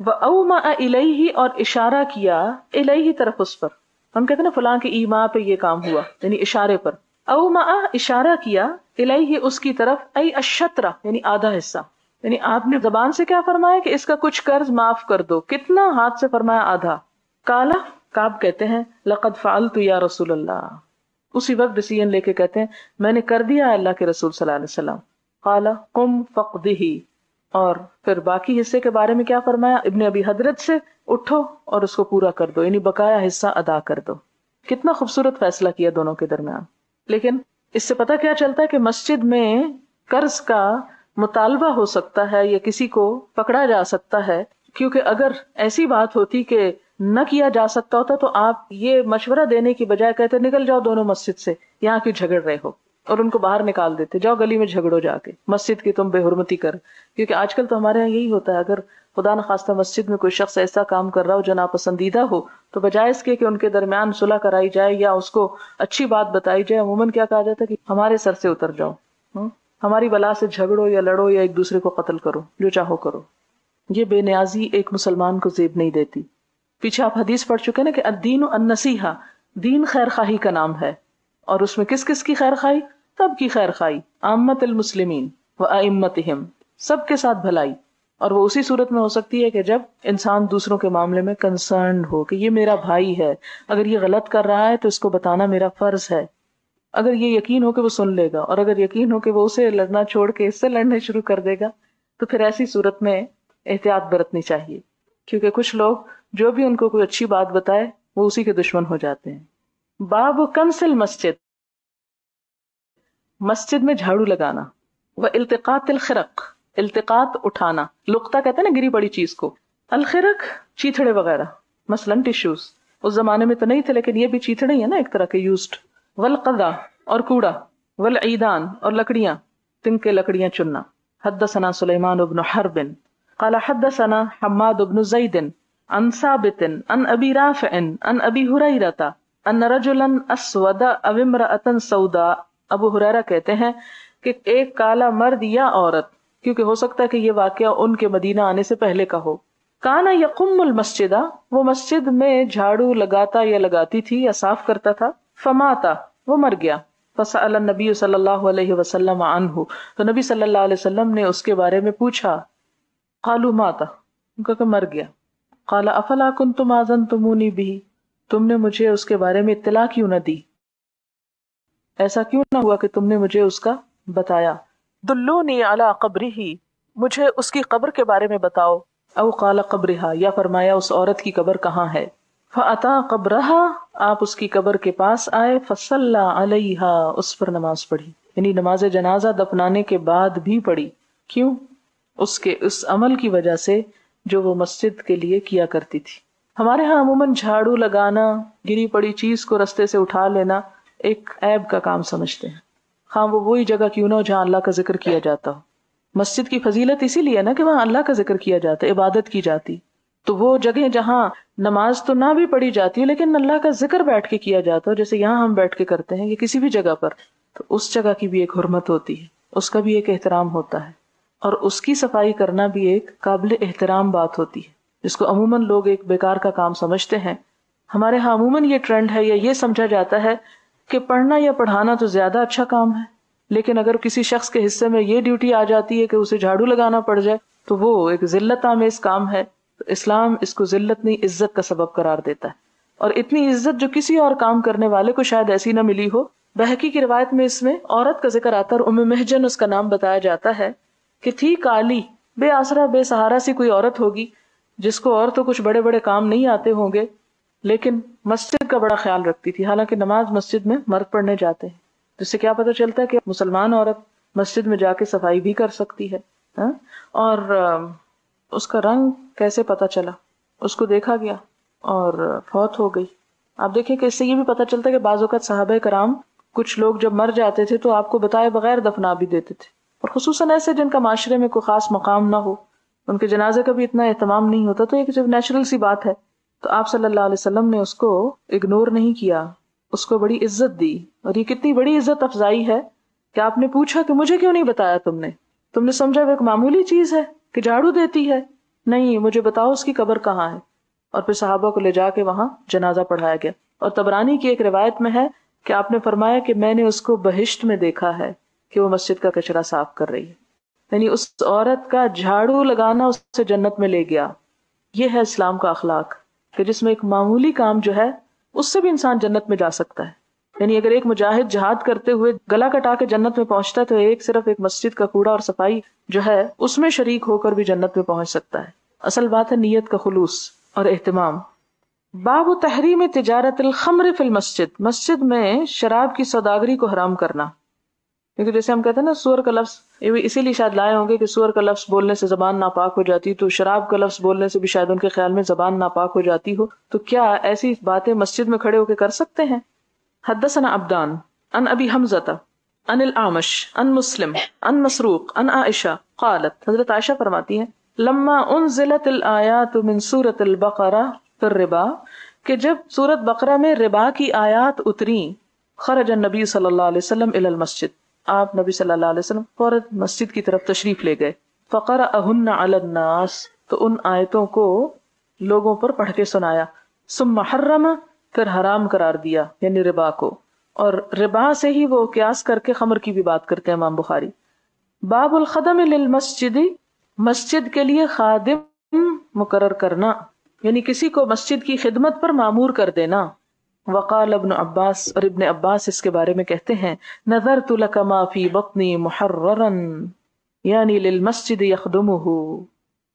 وَأَوْمَأَ إِلَيْهِ، اور اشارہ کیا، الیہ طرف اس پر. ہم کہتے ہیں نا فلاں کے ایما پہ یہ کام ہوا، یعنی اشارے پر. اومأ اشارہ کیا، الیہ اس کی طرف، ای الشطرہ یعنی آدھا حصہ. یعنی آپ نے زبان سے کیا فرمایا کہ اس کا کچھ قرض معاف کر دو. کتنا؟ ہاتھ سے فرمایا آدھا. کالا، کعب کہتے ہیں، لقد فعلت یا رسول اللہ، اسی وقت ڈیسیژن لے کے کہتے ہیں میں نے کر دیا اللہ کے رسول صلی اللہ علیہ وسلم. قال قم فقدہ، اور پھر باقی حصے کے بارے میں کیا فرمایا؟ ابن ابی حدرت سے اٹھو اور اس کو پورا کر دو، یعنی بقایا حصہ ادا کر دو. کتنا خوبصورت فیصلہ کیا دونوں کے درمیان. لیکن اس سے پتہ کیا چلتا ہے کہ مسجد میں قرض کا مطالبہ ہو سکتا ہے یا کسی کو پکڑا جا سکتا ہے، کیونکہ اگر ایسی بات ہوتی کہ نہ کیا جا سکتا ہوتا تو آپ یہ مشورہ دینے کی بجائے کہتے نکل جاؤ دونوں مسجد سے، یہاں کیوں جھگڑ رہے ہو، اور ان کو باہر نکال دیتے، جاؤ گلی میں جھگڑو جا کے، مسجد کی تم بے حرمتی کر. کیونکہ آج کل تو ہمارے یہاں یہی ہوتا ہے، اگر خدا نخواستہ مسجد میں کوئی شخص ایسا کام کر رہا ہو جو ناپسندیدہ ہو تو بجائے اس کے کہ ان کے درمیان صلح کرائی جائے یا اس کو اچھی بات بتائی جائے، عموماً کیا کہا جاتا ہے کہ ہمارے سر سے اتر جاؤ، ہماری بلا سے جھگڑو یا لڑو یا ایک دوسرے کو قتل کرو، جو چاہو کرو. یہ بے نیازی ایک مسلمان کو زیب نہیں دیتی. پیچھے آپ حدیث پڑھ چکے نا کہ الدین النصیحہ، دین خیر خواہی کا نام ہے، اور اس میں کس کس کی خیر خواہی؟ سب کی خیر خواہی، عامت المسلمین و ائمتہم، سب کے ساتھ بھلائی. اور وہ اسی صورت میں ہو سکتی ہے کہ جب انسان دوسروں کے معاملے میں کنسرنڈ ہو کہ یہ میرا بھائی ہے، اگر یہ غلط کر رہا ہے تو اس کو بتانا میرا فرض ہے. اگر یہ یقین ہو کہ وہ سن لے گا، اور اگر یقین ہو کہ وہ اسے لڑنا چھوڑ کے اس سے لڑنے شروع کر دے گا، تو پھر ایسی صورت میں احتیاط برتنی چاہیے. کیونکہ کچھ لوگ جو بھی ان کو کوئی اچھی بات بتائے وہ اسی کے دشمن ہو جاتے ہیں. باب کنسل مسجد، مسجد میں جھاڑو لگانا. وہ التقاط الخرق، التقاط اٹھانا، لقطہ کہتے ہیں نا گری پڑی چیز کو. الخرق چیتھڑے وغیرہ، مثلاً ٹیشوز، اس زمانے میں تو نہیں تھے لیکن یہ بھی چیتھڑے ہی ہیں نا ایک طرح کے یوزڈ. والقضا اور کوڑا، والعیدان اور لکڑیاں، تن کے لکڑیاں چننا. حدثنا سلیمان بن حرب قال حدثنا حماد بن زید عن ثابت عن ابی رافع عن ابی ہریرہ ان رجلا اسود او امرأة سوداء. ابو ہریرہ کہتے ہیں کہ ایک کالا مرد یا عورت، کیونکہ ہو سکتا ہے کہ یہ واقعہ ان کے مدینہ آنے سے پہلے کا ہو. کانا یقم المسجد، وہ مسجد میں جھاڑو لگاتا یا لگاتی تھی یا صاف کرتا تھا. فماتا، وہ مر گیا. فسأل النبی صلی اللہ علیہ وسلم عنہ، تو نبی صلی اللہ علیہ وسلم نے اس کے بارے میں پوچھا. قالوا ماتا، ان کا کہ مر گیا. قال افلا کنتم آذنتمونی بہ، تم نے مجھے اس کے بارے میں اطلاع کیوں نہ دی، ایسا کیوں نہ ہوا کہ تم نے مجھے اس کا بتایا. دلونی علی قبرہ، مجھے اس کی قبر کے بارے میں بتاؤ. او قال قبرہا، یا فرمایا اس عورت کی قبر کہاں ہے. فاتا قبرہا، آپ اس کی قبر کے پاس آئے. فصلی علیہا، اس پر نماز پڑھی، یعنی نماز جنازہ دفنانے کے بعد بھی پڑھی. کیوں؟ اس عمل کی وجہ سے جو وہ مسجد کے لیے کیا کرتی تھی. ہمارے ہاں عموماً جھاڑو لگانا، گری پڑی چیز کو رستے سے اٹھا لینا ایک عیب کا کام سمجھتے ہیں، ہاں وہ وہی جگہ کیوں نہ ہو جہاں اللہ کا ذکر کیا جاتا ہو. مسجد کی فضیلت اسی لیے نا کہ وہاں اللہ کا ذکر کیا جاتا ہے، عبادت کی جاتی. تو وہ جگہ جہاں نماز تو نہ بھی پڑھی جاتی ہے لیکن اللہ کا ذکر بیٹھ کے کیا جاتا ہے، جیسے یہاں ہم بیٹھ کے کرتے ہیں یا کسی بھی جگہ پر، تو اس جگہ کی بھی ایک حرمت ہوتی ہے، اس کا بھی ایک احترام ہوتا ہے، اور اس کی صفائی کرنا بھی ایک قابل احترام بات ہوتی ہے، جس کو عموماً لوگ ایک بیکار کا کام سمجھتے ہیں. ہمارے ہاں عموماً یہ ٹرینڈ ہے یا یہ سمجھا جاتا ہے کہ پڑھنا یا پڑھانا تو زیادہ اچھا کام ہے، لیکن اگر کسی شخص کے حصے میں یہ ڈیوٹی آ جاتی ہے کہ اسے جھاڑو لگانا پڑ جائے تو وہ ایک ذلت آمیز کام ہے. تو اسلام اس کو ذلت نہیں، عزت کا سبب قرار دیتا ہے، اور اتنی عزت جو کسی اور کام کرنے والے کو شاید ایسی نہ ملی ہو. بہقی کی روایت میں اس میں عورت کا ذکر آتا ہے، اور ام محجن اس کا نام بتایا جاتا ہے کہ تھی کالی، بے آسرا بے سہارا سی کوئی عورت ہوگی جس کو اور تو کچھ بڑے بڑے کام نہیں آتے ہوں گے، لیکن مسجد کا بڑا خیال رکھتی تھی. حالانکہ نماز مسجد میں مرد پڑھنے جاتے ہیں، جس سے کیا پتہ چلتا ہے کہ مسلمان عورت مسجد میں جا کے صفائی بھی کر سکتی ہے. اور اس کا رنگ کیسے پتہ چلا؟ اس کو دیکھا گیا اور فوت ہو گئی. آپ دیکھیں کہ اس سے یہ بھی پتہ چلتا ہے کہ بعض اوقات صحابہ کرام کچھ لوگ جب مر جاتے تھے تو آپ کو بتائے بغیر دفنا بھی دیتے تھے، اور خصوصاً ایسے جن کا معاشرے میں کوئی خاص مقام نہ ہو، ان کے جنازے کا بھی اتنا اہتمام نہیں ہوتا، تو یہ نیچرل سی بات ہے. تو آپ صلی اللہ علیہ وسلم نے اس کو اگنور نہیں کیا، اس کو بڑی عزت دی. اور یہ کتنی بڑی عزت افزائی ہے کہ آپ نے پوچھا کہ مجھے کیوں نہیں بتایا تم نے سمجھا وہ ایک معمولی چیز ہے کہ جھاڑو دیتی ہے، نہیں، مجھے بتاؤ اس کی قبر کہاں ہے. اور پھر صحابہ کو لے جا کے وہاں جنازہ پڑھایا گیا. اور طبرانی کی ایک روایت میں ہے کہ آپ نے فرمایا کہ میں نے اس کو بہشت میں دیکھا ہے کہ وہ مسجد کا کچرا صاف کر رہی ہے، یعنی اس عورت کا جھاڑو لگانا اس سے جنت میں لے گیا. یہ ہے اسلام کا اخلاق کہ جس میں ایک معمولی کام جو ہے اس سے بھی انسان جنت میں جا سکتا ہے. یعنی اگر ایک مجاہد جہاد کرتے ہوئے گلا کٹا کے جنت میں پہنچتا ہے تو صرف ایک مسجد کا کوڑا اور صفائی جو ہے اس میں شریک ہو کر بھی جنت میں پہنچ سکتا ہے. اصل بات ہے نیت کا خلوص اور اہتمام. باب تحریم تجارت الخمر فی المسجد، مسجد میں شراب کی سوداگری کو حرام کرنا. کیونکہ جیسے ہم کہتے ہیں نا سور کا لفظ، اسی لیے شاید لائے ہوں گے کہ سور کا لفظ بولنے سے زبان ناپاک ہو جاتی، تو شراب کا لفظ بولنے سے بھی شاید ان کے خیال میں زبان ناپاک ہو جاتی ہو. تو کیا ایسی باتیں مسجد میں کھڑے ہو کے کر سکتے ہیں؟ حدثنا عبدان عن ابی حمزہ عن الاعمش عن مسلم عن مسروق عن عائشہ قالت، حضرت عائشہ فرماتی ہیں لما انزلت الآیات من سورۃ البقرہ فی الربا، کہ جب سورۃ بقرہ میں ربا کی آیات اتریں، خرج النبی صلی اللہ علیہ وسلم الی المسجد، آپ نبی صلی اللہ علیہ وسلم فوراً مسجد کی طرف تشریف لے گئے. فقرأہن علی الناس، تو ان آیتوں کو لوگوں پر پڑھ کے سنایا. ثم حرم، پھر حرام قرار دیا، یعنی ربا کو. اور ربا سے ہی وہ قیاس کر کے خمر کی بھی بات کرتے ہیں امام بخاری. باب الخدم للمسجد، مسجد کے لیے خادم مقرر کرنا، یعنی کسی کو مسجد کی خدمت پر مامور کر دینا. وقال ابن عباس، اور ابن عباس اس کے بارے میں کہتے ہیں نظرت لک ما فی بطنی محررا، یعنی للمسجد یخدمہ.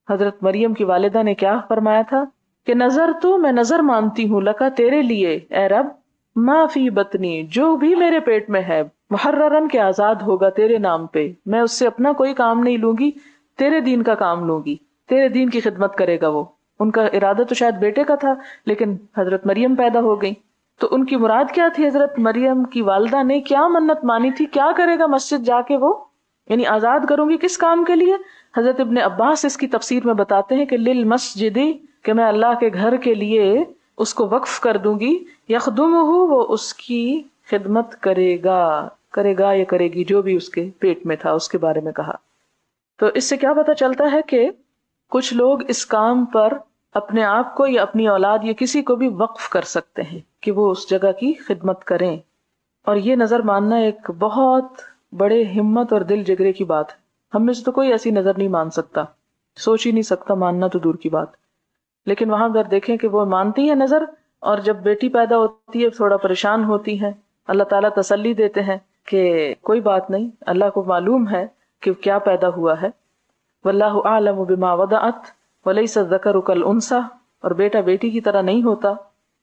حضرت مریم کی والدہ نے کیا فرمایا تھا کہ نظر تو میں نظر مانتی ہوں، لکا تیرے لیے اے رب، ما فی بطنی جو بھی میرے پیٹ میں ہے، محررن کے آزاد ہوگا تیرے نام پہ، میں اس سے اپنا کوئی کام نہیں لوں گی، تیرے دین کا کام لوں گی، تیرے دین کی خدمت کرے گا وہ. ان کا ارادہ تو شاید بیٹے کا تھا، لیکن حضرت مریم پیدا ہو گئی. تو ان کی مراد کیا تھی؟ حضرت مریم کی والدہ نے کیا منت مانی تھی، کیا کرے گا مسجد جا کے وہ، یعنی آزاد کروں گی کس کام کے لیے؟ حضرت ابن عباس اس کی تفسیر میں بتاتے ہیں کہ للمسجد، کہ میں اللہ کے گھر کے لیے اس کو وقف کر دوں گی، یخدمہ وہ اس کی خدمت کرے گا یا کرے گی، جو بھی اس کے پیٹ میں تھا اس کے بارے میں کہا. تو اس سے کیا پتہ چلتا ہے کہ کچھ لوگ اس کام پر اپنے آپ کو یا اپنی اولاد یا کسی کو بھی وقف کر سکتے ہیں کہ وہ اس جگہ کی خدمت کریں. اور یہ نظر ماننا ایک بہت بڑے ہمت اور دل جگرے کی بات ہے. ہم میں سے تو کوئی ایسی نظر نہیں مان سکتا، سوچ ہی نہیں سکتا، ماننا تو دور کی بات. لیکن وہاں اگر دیکھیں کہ وہ مانتی ہے نظر، اور جب بیٹی پیدا ہوتی ہے تھوڑا پریشان ہوتی ہے، اللہ تعالیٰ تسلی دیتے ہیں کہ کوئی بات نہیں، اللہ کو معلوم ہے کہ کیا پیدا ہوا ہے. واللہ اعلم بما وضعت ولیس الذکر کالانثی، اور بیٹا بیٹی کی طرح نہیں ہوتا،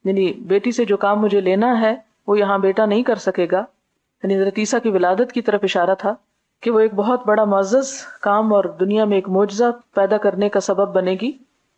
یعنی بیٹی سے جو کام مجھے لینا ہے وہ یہاں بیٹا نہیں کر سکے گا. یعنی حضرت عیسیٰ کی ولادت کی طرف اشارہ تھا کہ وہ ایک بہت بڑا معزز کام اور دنیا میں ایک معجزہ پیدا کرنے کا سبب بنے گی.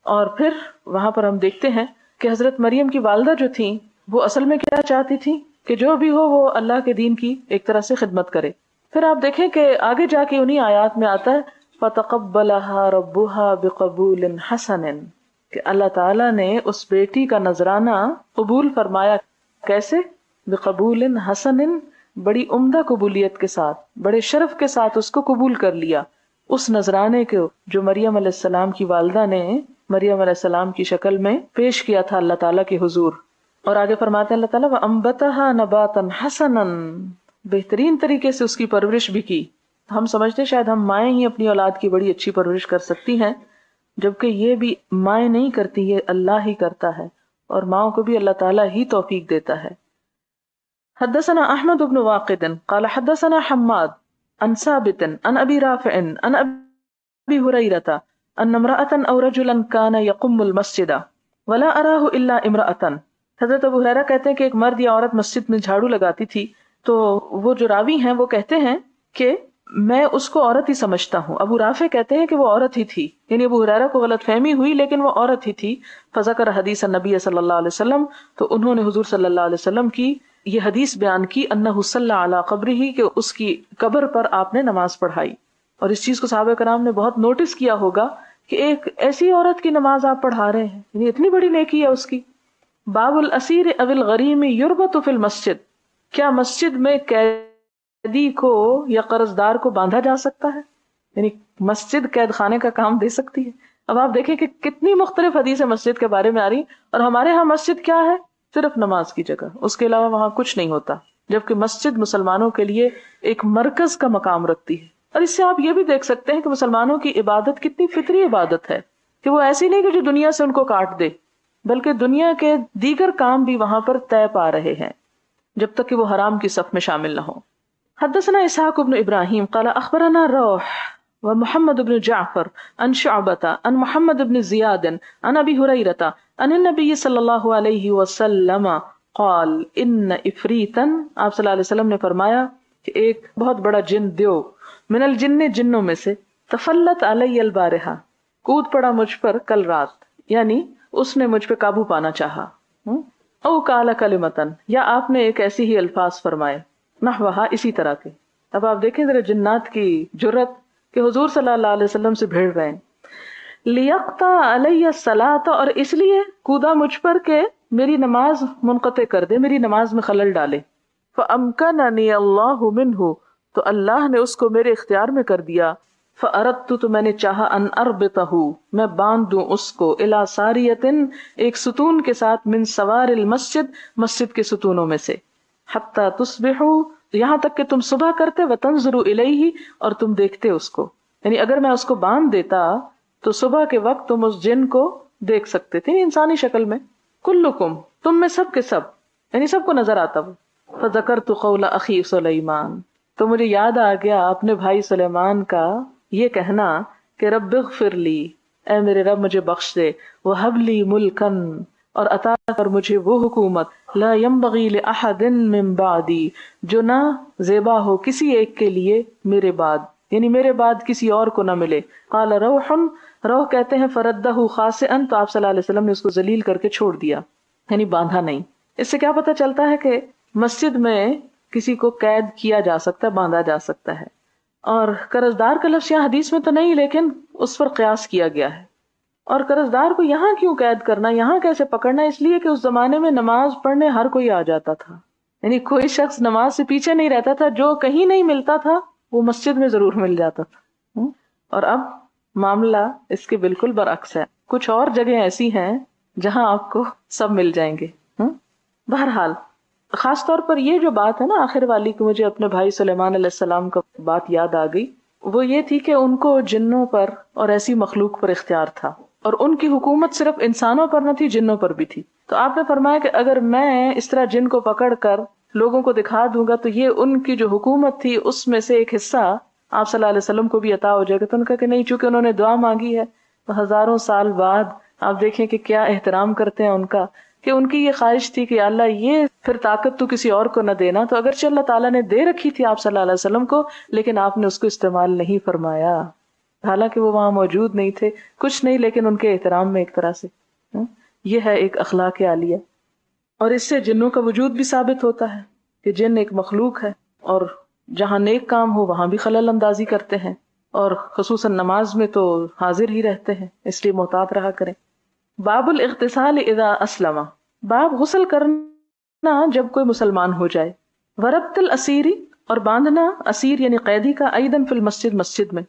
اور پھر وہاں پر ہم دیکھتے ہیں کہ حضرت مریم کی والدہ جو تھیں وہ اصل میں کیا چاہتی تھیں کہ جو بھی ہو وہ اللہ کے دین کی ایک طرح سے خدمت کرے. پھر آپ دیکھیں کہ آگے جا کے انہی آیات میں آتا ہے فَتَقَبَّلَهَا رَبُّهَا بِقَبُولٍ حَسَنٍ، کہ اللہ تعالیٰ نے اس بیٹی کا نذرانہ قبول فرمایا. کیسے؟ بِقَبُولٍ حَسَنٍ، بڑی عمدہ قبولیت کے ساتھ، بڑے شرف کے ساتھ اس کو قبول کر لیا. اس نذرانے کو جو مریم علیہ السلام کی والدہ نے مریم علیہ السلام کی شکل میں پیش کیا تھا اللہ تعالیٰ کے حضور. اور آگے فرماتے ہیں اللہ تعالیٰ وَأَنبَتَهَا نَبَاتًا حَسَنًا، بہترین طریقے سے اس کی پرورش بھی کی. ہم سمجھتے شاید ہم مائیں ہی اپنی اولاد کی بڑی اچھی پرورش کر سکتی ہیں، جبکہ یہ بھی مائیں نہیں کرتی، یہ اللہ ہی کرتا ہے، اور ماؤں کو بھی اللہ تعالیٰ ہی توفیق دیتا ہے. حدثنا احمد بن واقد قال حدثنا حماد عن ثابت عن ابي رافع عن ابي هريره ان امراه او رجلا كان يقم المسجد ولا اراه الا امراه. حضرت ابو ہریرہ کہتے ہیں کہ ایک مرد یا عورت مسجد میں جھاڑو لگاتی تھی، تو وہ جو راوی ہیں وہ کہتے ہیں کہ میں اس کو عورت ہی سمجھتا ہوں. ابو رافع کہتے ہیں کہ وہ عورت ہی تھی، یعنی ابو ہریرہ کو غلط فہمی ہوئی لیکن وہ عورت ہی تھی. فذکر حدیث النبی صلی اللہ علیہ وسلم، تو انہوں نے حضور صلی اللہ علیہ وسلم کی یہ حدیث بیان کی انہ صلی علی قبرہ، کہ اس کی قبر پر آپ نے نماز پڑھائی. اور اس چیز کو صحابہ کرام نے بہت نوٹس کیا ہوگا کہ ایک ایسی عورت کی نماز آپ پڑھا رہے ہیں، یعنی اتنی بڑی نیکی ہے اس کی. باب الاسیر او الغریم یربط فی المسجد، کیا مسجد میں قیدی کو یا قرض دار کو باندھا جا سکتا ہے؟ یعنی مسجد قید خانے کا کام دے سکتی ہے. اب آپ دیکھیں کہ کتنی مختلف حدیثیں مسجد کے بارے میں آ رہی، اور ہمارے ہاں مسجد کیا ہے؟ صرف نماز کی جگہ، اس کے علاوہ وہاں کچھ نہیں ہوتا، جبکہ مسجد مسلمانوں کے لیے ایک مرکز کا مقام رکھتی ہے. اور اس سے آپ یہ بھی دیکھ سکتے ہیں کہ مسلمانوں کی عبادت کتنی فطری عبادت ہے، کہ وہ ایسی نہیں کہ جو دنیا سے ان کو کاٹ دے، بلکہ دنیا کے دیگر کام بھی وہاں پر طے پا رہے ہیں جب تک کہ وہ حرام کی صف میں شامل نہ ہو. حدثنا اسحاق بن ابراہیم قال اخبرنا روح ومحمد بن جعفر عن شعبة عن محمد بن زیاد عن ابی ہریرہ عن النبی صلی اللہ علیہ وسلم قال ان افریتا، آپ صلی اللہ علیہ وسلم نے فرمایا کہ ایک بہت بڑا جن دیو من الجن، جنوں میں سے، تفلت علی البارحہ، کود پڑا مجھ پر کل رات، یعنی اس نے مجھ پہ قابو پانا چاہا. او قال کلمتن، یا آپ نے ایک ایسی ہی الفاظ فرمائے، نحوہا، اسی طرح کے. اب آپ دیکھیں ذرا جنات کی جرت کہ حضور صلی اللہ علیہ وسلم سے بھیڑ رہے ہیں. لیقطع علی الصلاۃ، اور اس لیے کودا مجھ پر کہ میری نماز منقطع کر دے، میری نماز میں خلل ڈالے. فامکننی اللہ منہ، تو اللہ نے اس کو میرے اختیار میں کر دیا. فاردت، تو میں نے چاہا، ان اربطہ، میں باندھ دوں اس کو، الی ساریۃ، ایک ستون کے ساتھ، من سوار المسجد، مسجد کے ستونوں میں سے، حتی تصبحوا، یہاں تک کہ تم صبح کرتے، وتنظروا الیہ، اور تم دیکھتے اس کو. یعنی اگر میں اس کو باندھ دیتا تو صبح کے وقت تم اس جن کو دیکھ سکتے تھے، انسانی شکل میں. کلکم، تم میں سب کے سب، یعنی سب کو نظر آتا وہ. فذکرت قول اخی سلیمان، تو مجھے یاد آ گیا اپنے بھائی سلیمان کا یہ کہنا کہ رب اغفر لی، اے میرے رب مجھے بخش دے، وہب لی ملکن، اور عطا کر مجھے وہ حکومت، لا ينبغی لأحد من بعدی، جو نہ زیبا ہو کسی ایک کے لیے میرے بعد، یعنی میرے بعد کسی اور کو نہ ملے. قال روح، روح کہتے ہیں فردہ خاسئا، تو آپ صلی اللہ علیہ وسلم نے اس کو ذلیل کر کے چھوڑ دیا، یعنی باندھا نہیں. اس سے کیا پتہ چلتا ہے کہ مسجد میں کسی کو قید کیا جا سکتا ہے، باندھا جا سکتا ہے. اور قرض دار کا لفظ یہاں حدیث میں تو نہیں، لیکن اس پر قیاس کیا گیا ہے. اور قرض دار کو یہاں کیوں قید کرنا، یہاں کیسے پکڑنا؟ اس لیے کہ اس زمانے میں نماز پڑھنے ہر کوئی آ جاتا تھا، یعنی کوئی شخص نماز سے پیچھے نہیں رہتا تھا، جو کہیں نہیں ملتا تھا وہ مسجد میں ضرور مل جاتا تھا. اور اب معاملہ اس کے بالکل برعکس ہے. کچھ اور جگہیں ایسی ہیں جہاں آپ کو سب مل جائیں گے. بہرحال خاص طور پر یہ جو بات ہے نا آخر والی، کہ مجھے اپنے بھائی سلیمان علیہ السلام کا بات یاد آ گئی، وہ یہ تھی کہ ان کو جنوں پر اور ایسی مخلوق پر اختیار تھا، اور ان کی حکومت صرف انسانوں پر نہ تھی، جنوں پر بھی تھی. تو آپ نے فرمایا کہ اگر میں اس طرح جن کو پکڑ کر لوگوں کو دکھا دوں گا تو یہ ان کی جو حکومت تھی اس میں سے ایک حصہ آپ صلی اللہ علیہ وسلم کو بھی عطا ہو جائے گا. تو ان کا کہ نہیں، چونکہ انہوں نے دعا مانگی ہے تو ہزاروں سال بعد آپ دیکھیں کہ کیا احترام کرتے ہیں ان کا، کہ ان کی یہ خواہش تھی کہ اللہ یہ پھر طاقت تو کسی اور کو نہ دینا. تو اگرچہ اللہ تعالیٰ نے دے رکھی تھی آپ صلی اللہ علیہ وسلم کو، لیکن آپ نے اس کو استعمال نہیں فرمایا، حالانکہ وہ وہاں موجود نہیں تھے، کچھ نہیں، لیکن ان کے احترام میں ایک طرح سے. یہ ہے ایک اخلاق عالیہ. اور اس سے جنوں کا وجود بھی ثابت ہوتا ہے کہ جن ایک مخلوق ہے، اور جہاں نیک کام ہو وہاں بھی خلل اندازی کرتے ہیں، اور خصوصاً نماز میں تو حاضر ہی رہتے ہیں، اس لیے محتاط رہا کریں. باب الاغتسال اذا اسلم، باب غسل کرنا جب کوئی مسلمان ہو جائے. وربط الاسیری، اور باندھنا اسیر یعنی قیدی کا، ایدن فی المسجد، مسجد میں.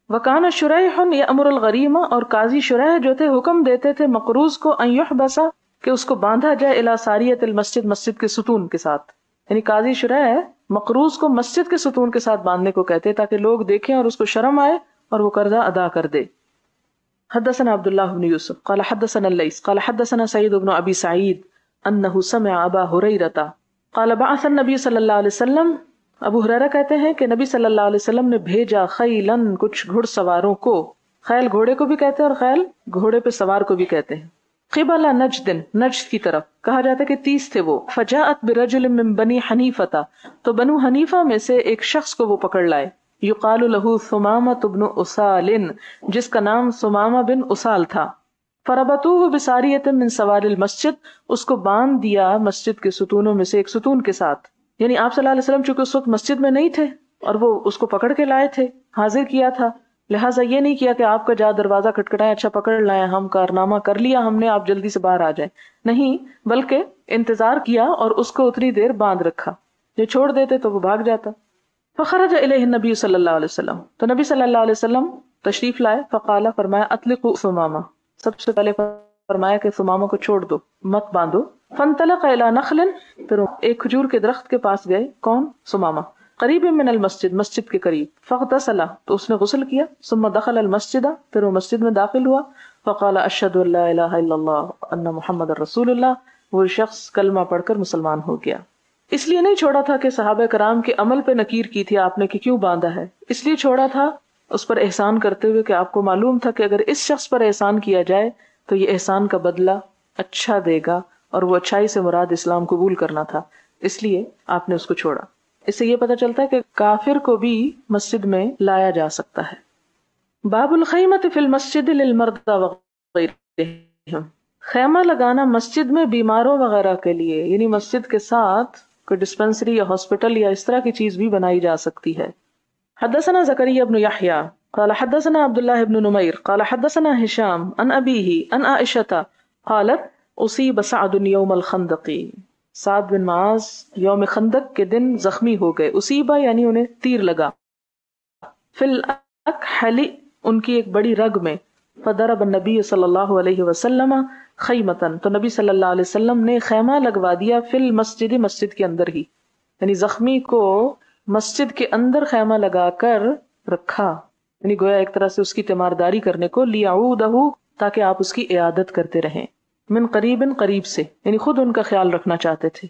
وکان شریح یامر الغریم، اور قاضی شریح جو تھے حکم دیتے تھے مقروض کو ان یحبس، کہ اس کو باندھا جائے، الی ساریۃ المسجد، مسجد کے ستون کے ساتھ. یعنی قاضی شریح مقروض کو مسجد کے ستون کے ساتھ باندھنے کو کہتے تاکہ لوگ دیکھیں اور اس کو شرم آئے اور وہ قرضہ ادا کر دے. حدثنا عبد الله بن يوسف قال حدثنا الليث قال حدثنا سعيد بن ابي سعيد انه سمع ابا هريره قال بعث النبي صلی اللہ علیہ وسلم، ابو ہریرہ کہتے ہیں کہ نبی صلی اللہ علیہ وسلم نے بھیجا خیلن، کچھ گھڑ سواروں کو. خیل گھوڑے کو بھی کہتے ہیں اور خیل گھوڑے پہ سوار کو بھی کہتے ہیں. قبل نجد، نجد کی طرف، کہا جاتا ہے کہ 30 تھے وہ. فجاءت برجل من بنی حنیفہ، تو بنو حنیفہ میں سے ایک شخص کو وہ پکڑ لائے. یقال له ثمامة بن اسال، جس کا نام ثمامہ بن اسال تھا. فربطوه بساریۃ من سوار المسجد، اس کو باندھ دیا مسجد کے ستونوں میں سے ایک ستون کے ساتھ. یعنی آپ صلی اللہ علیہ وسلم چونکہ اس وقت مسجد میں نہیں تھے اور وہ اس کو پکڑ کے لائے تھے، حاضر کیا تھا، لہٰذا یہ نہیں کیا کہ آپ کا جا دروازہ کھٹکھٹائے، اچھا پکڑ لائے، ہم کارنامہ کر لیا ہم نے، آپ جلدی سے باہر آ جائیں. نہیں، بلکہ انتظار کیا اور اس کو اتنی دیر باندھ رکھا. جو چھوڑ دیتے تو وہ بھاگ جاتا. فخرج الیہ النبی صلی اللہ علیہ وسلم، تو نبی صلی اللہ علیہ وسلم تشریف لائے. فقال، فرمایا، اطلقوا ثمامہ، سب سے پہلے فرمایا کہ ثمامہ کو چھوڑ دو، مت باندھو. فانطلق الی نخل، پھر ایک کھجور کے درخت کے پاس گئے. کون؟ ثمامہ. قریب من المسجد، مسجد کے قریب. فاغتسل، تو اس نے غسل کیا. ثم دخل المسجد، پھر وہ مسجد میں داخل ہوا. فقال اشہد ان لا الہ الا اللہ ان محمد رسول اللہ، وہ شخص کلمہ پڑھ کر مسلمان ہو گیا. اس لیے نہیں چھوڑا تھا کہ صحابہ کرام کے عمل پہ نکیر کی تھی آپ نے کہ کیوں باندھا ہے، اس لیے چھوڑا تھا اس پر احسان کرتے ہوئے کہ آپ کو معلوم تھا کہ اگر اس شخص پر احسان کیا جائے تو یہ احسان کا بدلہ اچھا دے گا، اور وہ اچھائی سے مراد اسلام قبول کرنا تھا، اس لیے آپ نے اس کو چھوڑا. اس سے یہ پتہ چلتا ہے کہ کافر کو بھی مسجد میں لایا جا سکتا ہے. باب الخیمۃ فی المسجد للمرضى وغیرہم، خیمہ لگانا مسجد میں بیماروں وغیرہ کے لیے، یعنی مسجد کے ساتھ کوئی ڈسپنسری یا ہاسپٹل یا اس طرح کی چیز بھی بنائی جا سکتی ہے. حدثنا زکریا بن یحییٰ قال حدثنا عبد الله بن نمیر قال حدثنا ہشام عن ابیہ عن عائشہ قالت اصیب سعد یوم الخندق، سعد بن معاذ یوم خندق کے دن زخمی ہو گئے. اصیبہ یعنی انہیں تیر لگا. فی الاکحل، ان کی ایک بڑی رگ میں. فضرب النبی صلی اللہ علیہ وسلم خیمتن، تو نبی صلی اللہ علیہ وسلم نے خیمہ لگوا دیا. فی المسجد، مسجد کے اندر ہی، یعنی زخمی کو مسجد کے اندر خیمہ لگا کر رکھا، یعنی گویا ایک طرح سے اس کی تیمارداری کرنے کو. لیعودہ، تاکہ آپ اس کی عیادت کرتے رہیں. من قریب، قریب سے، یعنی خود ان کا خیال رکھنا چاہتے تھے.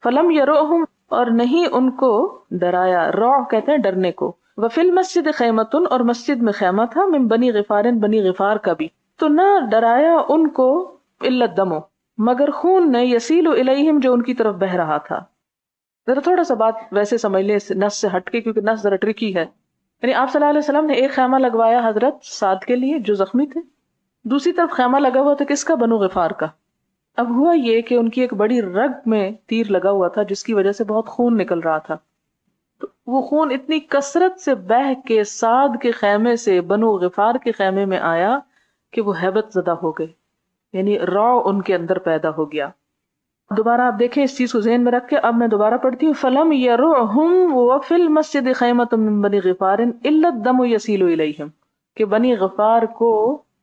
فلم یروہم، اور نہیں ان کو ڈرایا. روع کہتے ہیں ڈرنے کو. وفی المسجد خیمتن، اور مسجد میں خیمہ تھا. من بنی غفار، بنی غفار کا بھی. تو نہ ڈرایا ان کو الا الدم، مگر خون نے، یسیل الیہم، جو ان کی طرف بہ رہا تھا. ذرا تھوڑا سا بات ویسے سمجھ لیں اس نص سے ہٹ کے، کیونکہ نص ذرا ٹرکی ہے. یعنی آپ صلی اللہ علیہ وسلم نے ایک خیمہ لگوایا حضرت سعد کے لیے جو زخمی تھے، دوسری طرف خیمہ لگا ہوا تھا کس کا؟ بنو غفار کا. اب ہوا یہ کہ ان کی ایک بڑی رگ میں تیر لگا ہوا تھا جس کی وجہ سے بہت خون نکل رہا تھا. تو وہ خون اتنی کثرت سے بہہ کے سعد کے خیمے سے بنو غفار کے خیمے میں آیا کہ وہ ہیبت زدہ ہو گئے، یعنی رو ان کے اندر پیدا ہو گیا. دوبارہ آپ دیکھیں اس چیز کو ذہن میں رکھ کے اب میں دوبارہ پڑھتی ہوں. فلم یرعہم وفی المسجد خیمۃ من بنی غفار الا الدم یسیل الیہم، کہ بنی غفار کو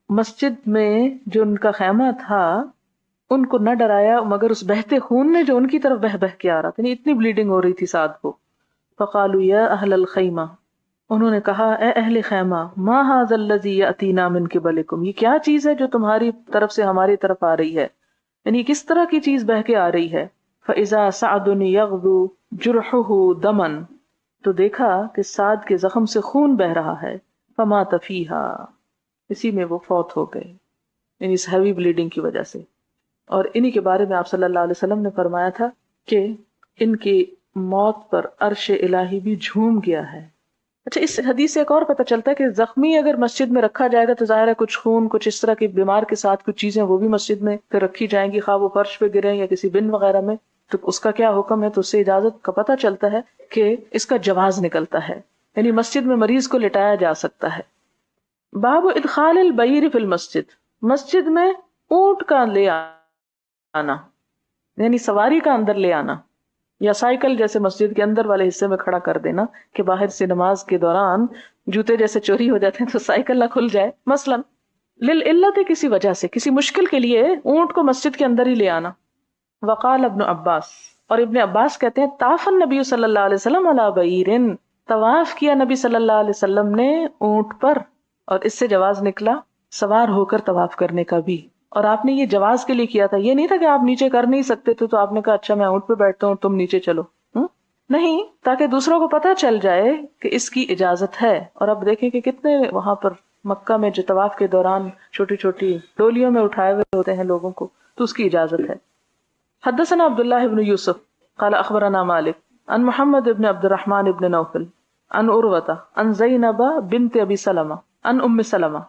مسجد میں جو ان کا خیمہ تھا ان کو نہ ڈرایا مگر اس بہتے خون نے جو ان کی طرف بہ بہ کے آ رہا تھا، یعنی اتنی بلیڈنگ ہو رہی تھی سعد کو. فقالوا یا اہل الخیمہ، انہوں نے کہا اے اہل خیمہ، ما ھذا الذی یاتینا من قبلکم، یہ کیا چیز ہے جو تمہاری طرف سے ہماری طرف آ رہی ہے، یعنی کس طرح کی چیز بہ کے آ رہی ہے. فاذا سعد یغدو جرحہ دما، تو دیکھا کہ سعد کے زخم سے خون بہ رہا ہے. فمات فیہا، اسی میں وہ فوت ہو گئے، یعنی اس ہیوی بلیڈنگ کی وجہ سے. اور انہی کے بارے میں آپ صلی اللہ علیہ وسلم نے فرمایا تھا کہ ان کی موت پر عرش الہی بھی جھوم گیا ہے. اچھا، اس حدیث سے ایک اور پتہ چلتا ہے کہ زخمی اگر مسجد میں رکھا جائے گا تو ظاہر ہے کچھ خون، کچھ اس طرح کے بیمار کے ساتھ کچھ چیزیں وہ بھی مسجد میں پھر رکھی جائیں گی، خواہ وہ فرش پہ گریں یا کسی بن وغیرہ میں، تو اس کا کیا حکم ہے. تو اس سے اجازت کا پتہ چلتا ہے کہ اس کا جواز نکلتا ہے، یعنی مسجد میں مریض کو لٹایا جا سکتا ہے. باب ادخال البعیر فی المسجد، مسجد میں اونٹ کا لے آنا، یعنی سواری کا اندر لے آنا، یا سائیکل جیسے مسجد کے اندر والے حصے میں کھڑا کر دینا کہ باہر سے نماز کے دوران جوتے جیسے چوری ہو جاتے ہیں تو سائیکل نہ کھل جائے. مثلا للعلت، کسی وجہ سے، کسی مشکل کے لیے اونٹ کو مسجد کے اندر ہی لے آنا. وقال ابن عباس، اور ابن عباس کہتے ہیں طاف النبی صلی اللہ علیہ وسلم علی بعیر، طواف کیا نبی صلی اللہ علیہ وسلم نے اونٹ پر، اور اس سے جواز نکلا سوار ہو کر طواف کرنے کا بھی. اور آپ نے یہ جواز کے لیے کیا تھا، یہ نہیں تھا کہ آپ نیچے کر نہیں سکتے تھے تو آپ نے کہا اچھا میں اونٹ پہ بیٹھتا ہوں تم نیچے چلو، نہیں، تاکہ دوسروں کو پتہ چل جائے کہ اس کی اجازت ہے. اور اب دیکھیں کہ کتنے وہاں پر مکہ میں جو طواف کے دوران چھوٹی چھوٹی ڈولیوں میں اٹھائے ہوئے ہوتے ہیں لوگوں کو، تو اس کی اجازت ہے. حدثنا عبداللہ ابن یوسف قال اخبرنا مالک عن محمد ابن عبد الرحمن ابن نوفل عن عروہ عن زینب بنت ابی سلمہ عن ام سلمہ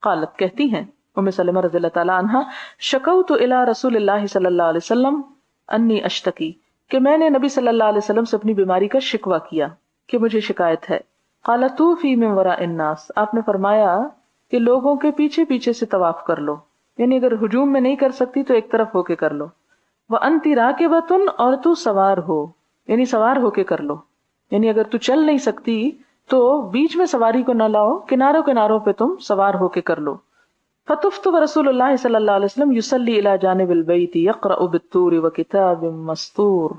قالت، کہتی ہیں ام سلمہ رضی اللہ تعالی عنہا، شکوت الی رسول اللہ صلی اللہ علیہ وسلم انی اشتکی، کہ میں نے نبی صلی اللہ علیہ وسلم سے اپنی بیماری کا شکوہ کیا کہ مجھے شکایت ہے. قال طوفی من وراء الناس، آپ نے فرمایا کہ لوگوں کے پیچھے پیچھے سے طواف کر لو، یعنی اگر ہجوم میں نہیں کر سکتی تو ایک طرف ہو کے کر لو. وانتی راکبۃ، اور تو سوار ہو، یعنی سوار ہو کے کر لو، یعنی اگر تو چل نہیں سکتی تو بیچ میں سواری کو نہ لاؤ، کناروں کناروں پہ تم سوار ہو کے کر لو. فطفت ورسول اللہ صلی اللہ علیہ وسلم یصلی الی جانب البیت یقرأ بالطور وکتاب مسطور.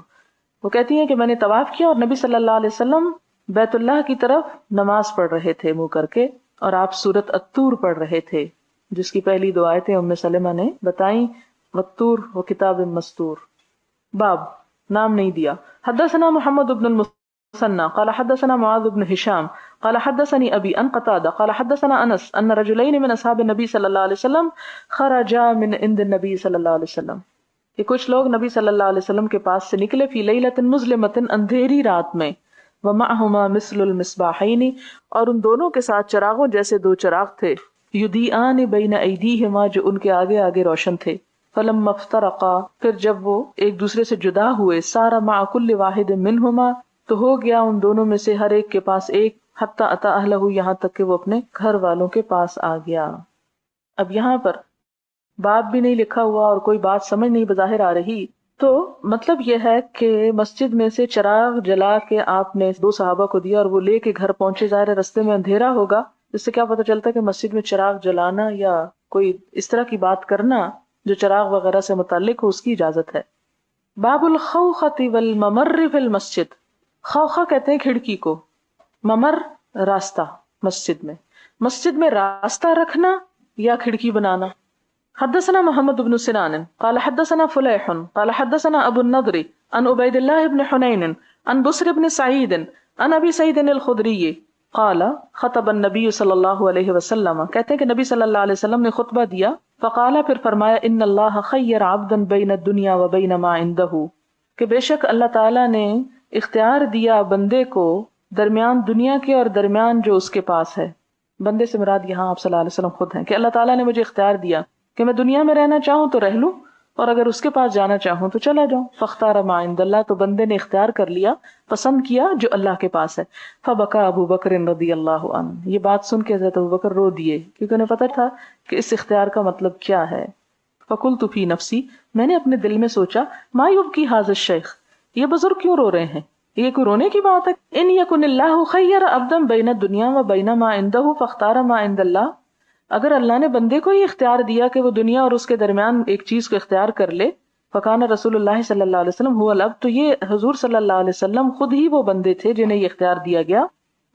وہ کہتی ہیں کہ میں نے طواف کیا اور نبی صلی اللہ علیہ وسلم بیت اللہ کی طرف نماز پڑھ رہے تھے منہ کر کے، اور آپ سورۃ الطور پڑھ رہے تھے جس کی پہلی دو آیتیں ام سلمہ نے بتائیں، والطور وکتاب مسطور. باب، نام نہیں دیا. حدثنا محمد بن المثنى قال حدثنا معاذ بن هشام قال حدثني ابي عن قتادة قال حدثنا انس ان رجلين من اصحاب النبي صلی اللہ علیہ وسلم خرجا من عند النبي صلی اللہ علیہ وسلم، کہ کچھ لوگ نبی صلی اللہ علیہ وسلم کے پاس سے نکلے فی لیلۃ مظلمۃ، اندھیری رات میں، ومعهما مثل المصباحین، اور ان دونوں کے ساتھ چراغوں جیسے دو چراغ تھے، یضیئان بین ایدیہما، جو ان کے آگے آگے روشن تھے. فلما افترقا، پھر جب وہ ایک دوسرے سے جدا ہوئے، سار مع کل واحد منہما، تو ہو گیا ان دونوں میں سے ہر ایک کے پاس ایک، حتی اتا اہلہ، یہاں تک کہ وہ اپنے گھر والوں کے پاس آ گیا. اب یہاں پر باب بھی نہیں لکھا ہوا اور کوئی بات سمجھ نہیں بظاہر آ رہی، تو مطلب یہ ہے کہ مسجد میں سے چراغ جلا کے آپ نے دو صحابہ کو دیا اور وہ لے کے گھر پہنچے. ظاہر رستے میں اندھیرا ہوگا، اس سے کیا پتہ چلتا ہے کہ مسجد میں چراغ جلانا یا کوئی اس طرح کی بات کرنا جو چراغ وغیرہ سے متعلق ہو، اس کی اجازت ہے. باب الخوخۃ والممر فی المسجد، خوخہ کہتے ہیں کھڑکی کو، ممر راستہ. مسجد میں راستہ رکھنا یا کھڑکی بنانا. حدثنا محمد بن سنان قال حدثنا فلیح قال حدثنا ابو النضر عن عبید اللہ بن حنین عن بسر بن سعید عن ابی سعید الخدری قال خطب النبی صلی اللہ علیہ وسلم، کہتے ہیں کہ نبی صلی اللہ علیہ وسلم نے خطبہ دیا. فقال، پھر فرمایا، ان اللہ خیر عبدا بین الدنیا و بین ما عندہ، کہ بے شک اللہ تعالیٰ نے اختیار دیا بندے کو درمیان دنیا کے اور درمیان جو اس کے پاس ہے. بندے سے مراد یہاں آپ صلی اللہ علیہ وسلم خود ہیں، کہ اللہ تعالیٰ نے مجھے اختیار دیا کہ میں دنیا میں رہنا چاہوں تو رہ لوں اور اگر اس کے پاس جانا چاہوں تو چلا جاؤں. فاختار ما عند اللہ، تو بندے نے اختیار کر لیا، پسند کیا جو اللہ کے پاس ہے. فبکا ابو بکر رضی اللہ عنہ، یہ بات سن کے حضرت ابو بکر رو دیے کیونکہ انہیں پتہ تھا کہ اس اختیار کا مطلب کیا ہے. فقلت فی نفسی، میں نے اپنے دل میں سوچا، ما یبکی ھذا الشیخ، یہ بزرگ کیوں رو رہے ہیں، یہ کوئی رونے کی بات ہے؟ ان یکن اللہ خیر عبدا بین الدنیا و بین ما عنده فاختار ما عند اللہ، اگر اللہ نے بندے کو یہ اختیار دیا کہ وہ دنیا اور اس کے درمیان ایک چیز کو اختیار کر لے، فکان رسول اللہ صلی اللہ علیہ وسلم هو الاب، تو یہ حضور صلی اللہ علیہ وسلم خود ہی وہ بندے تھے جنہیں یہ اختیار دیا گیا.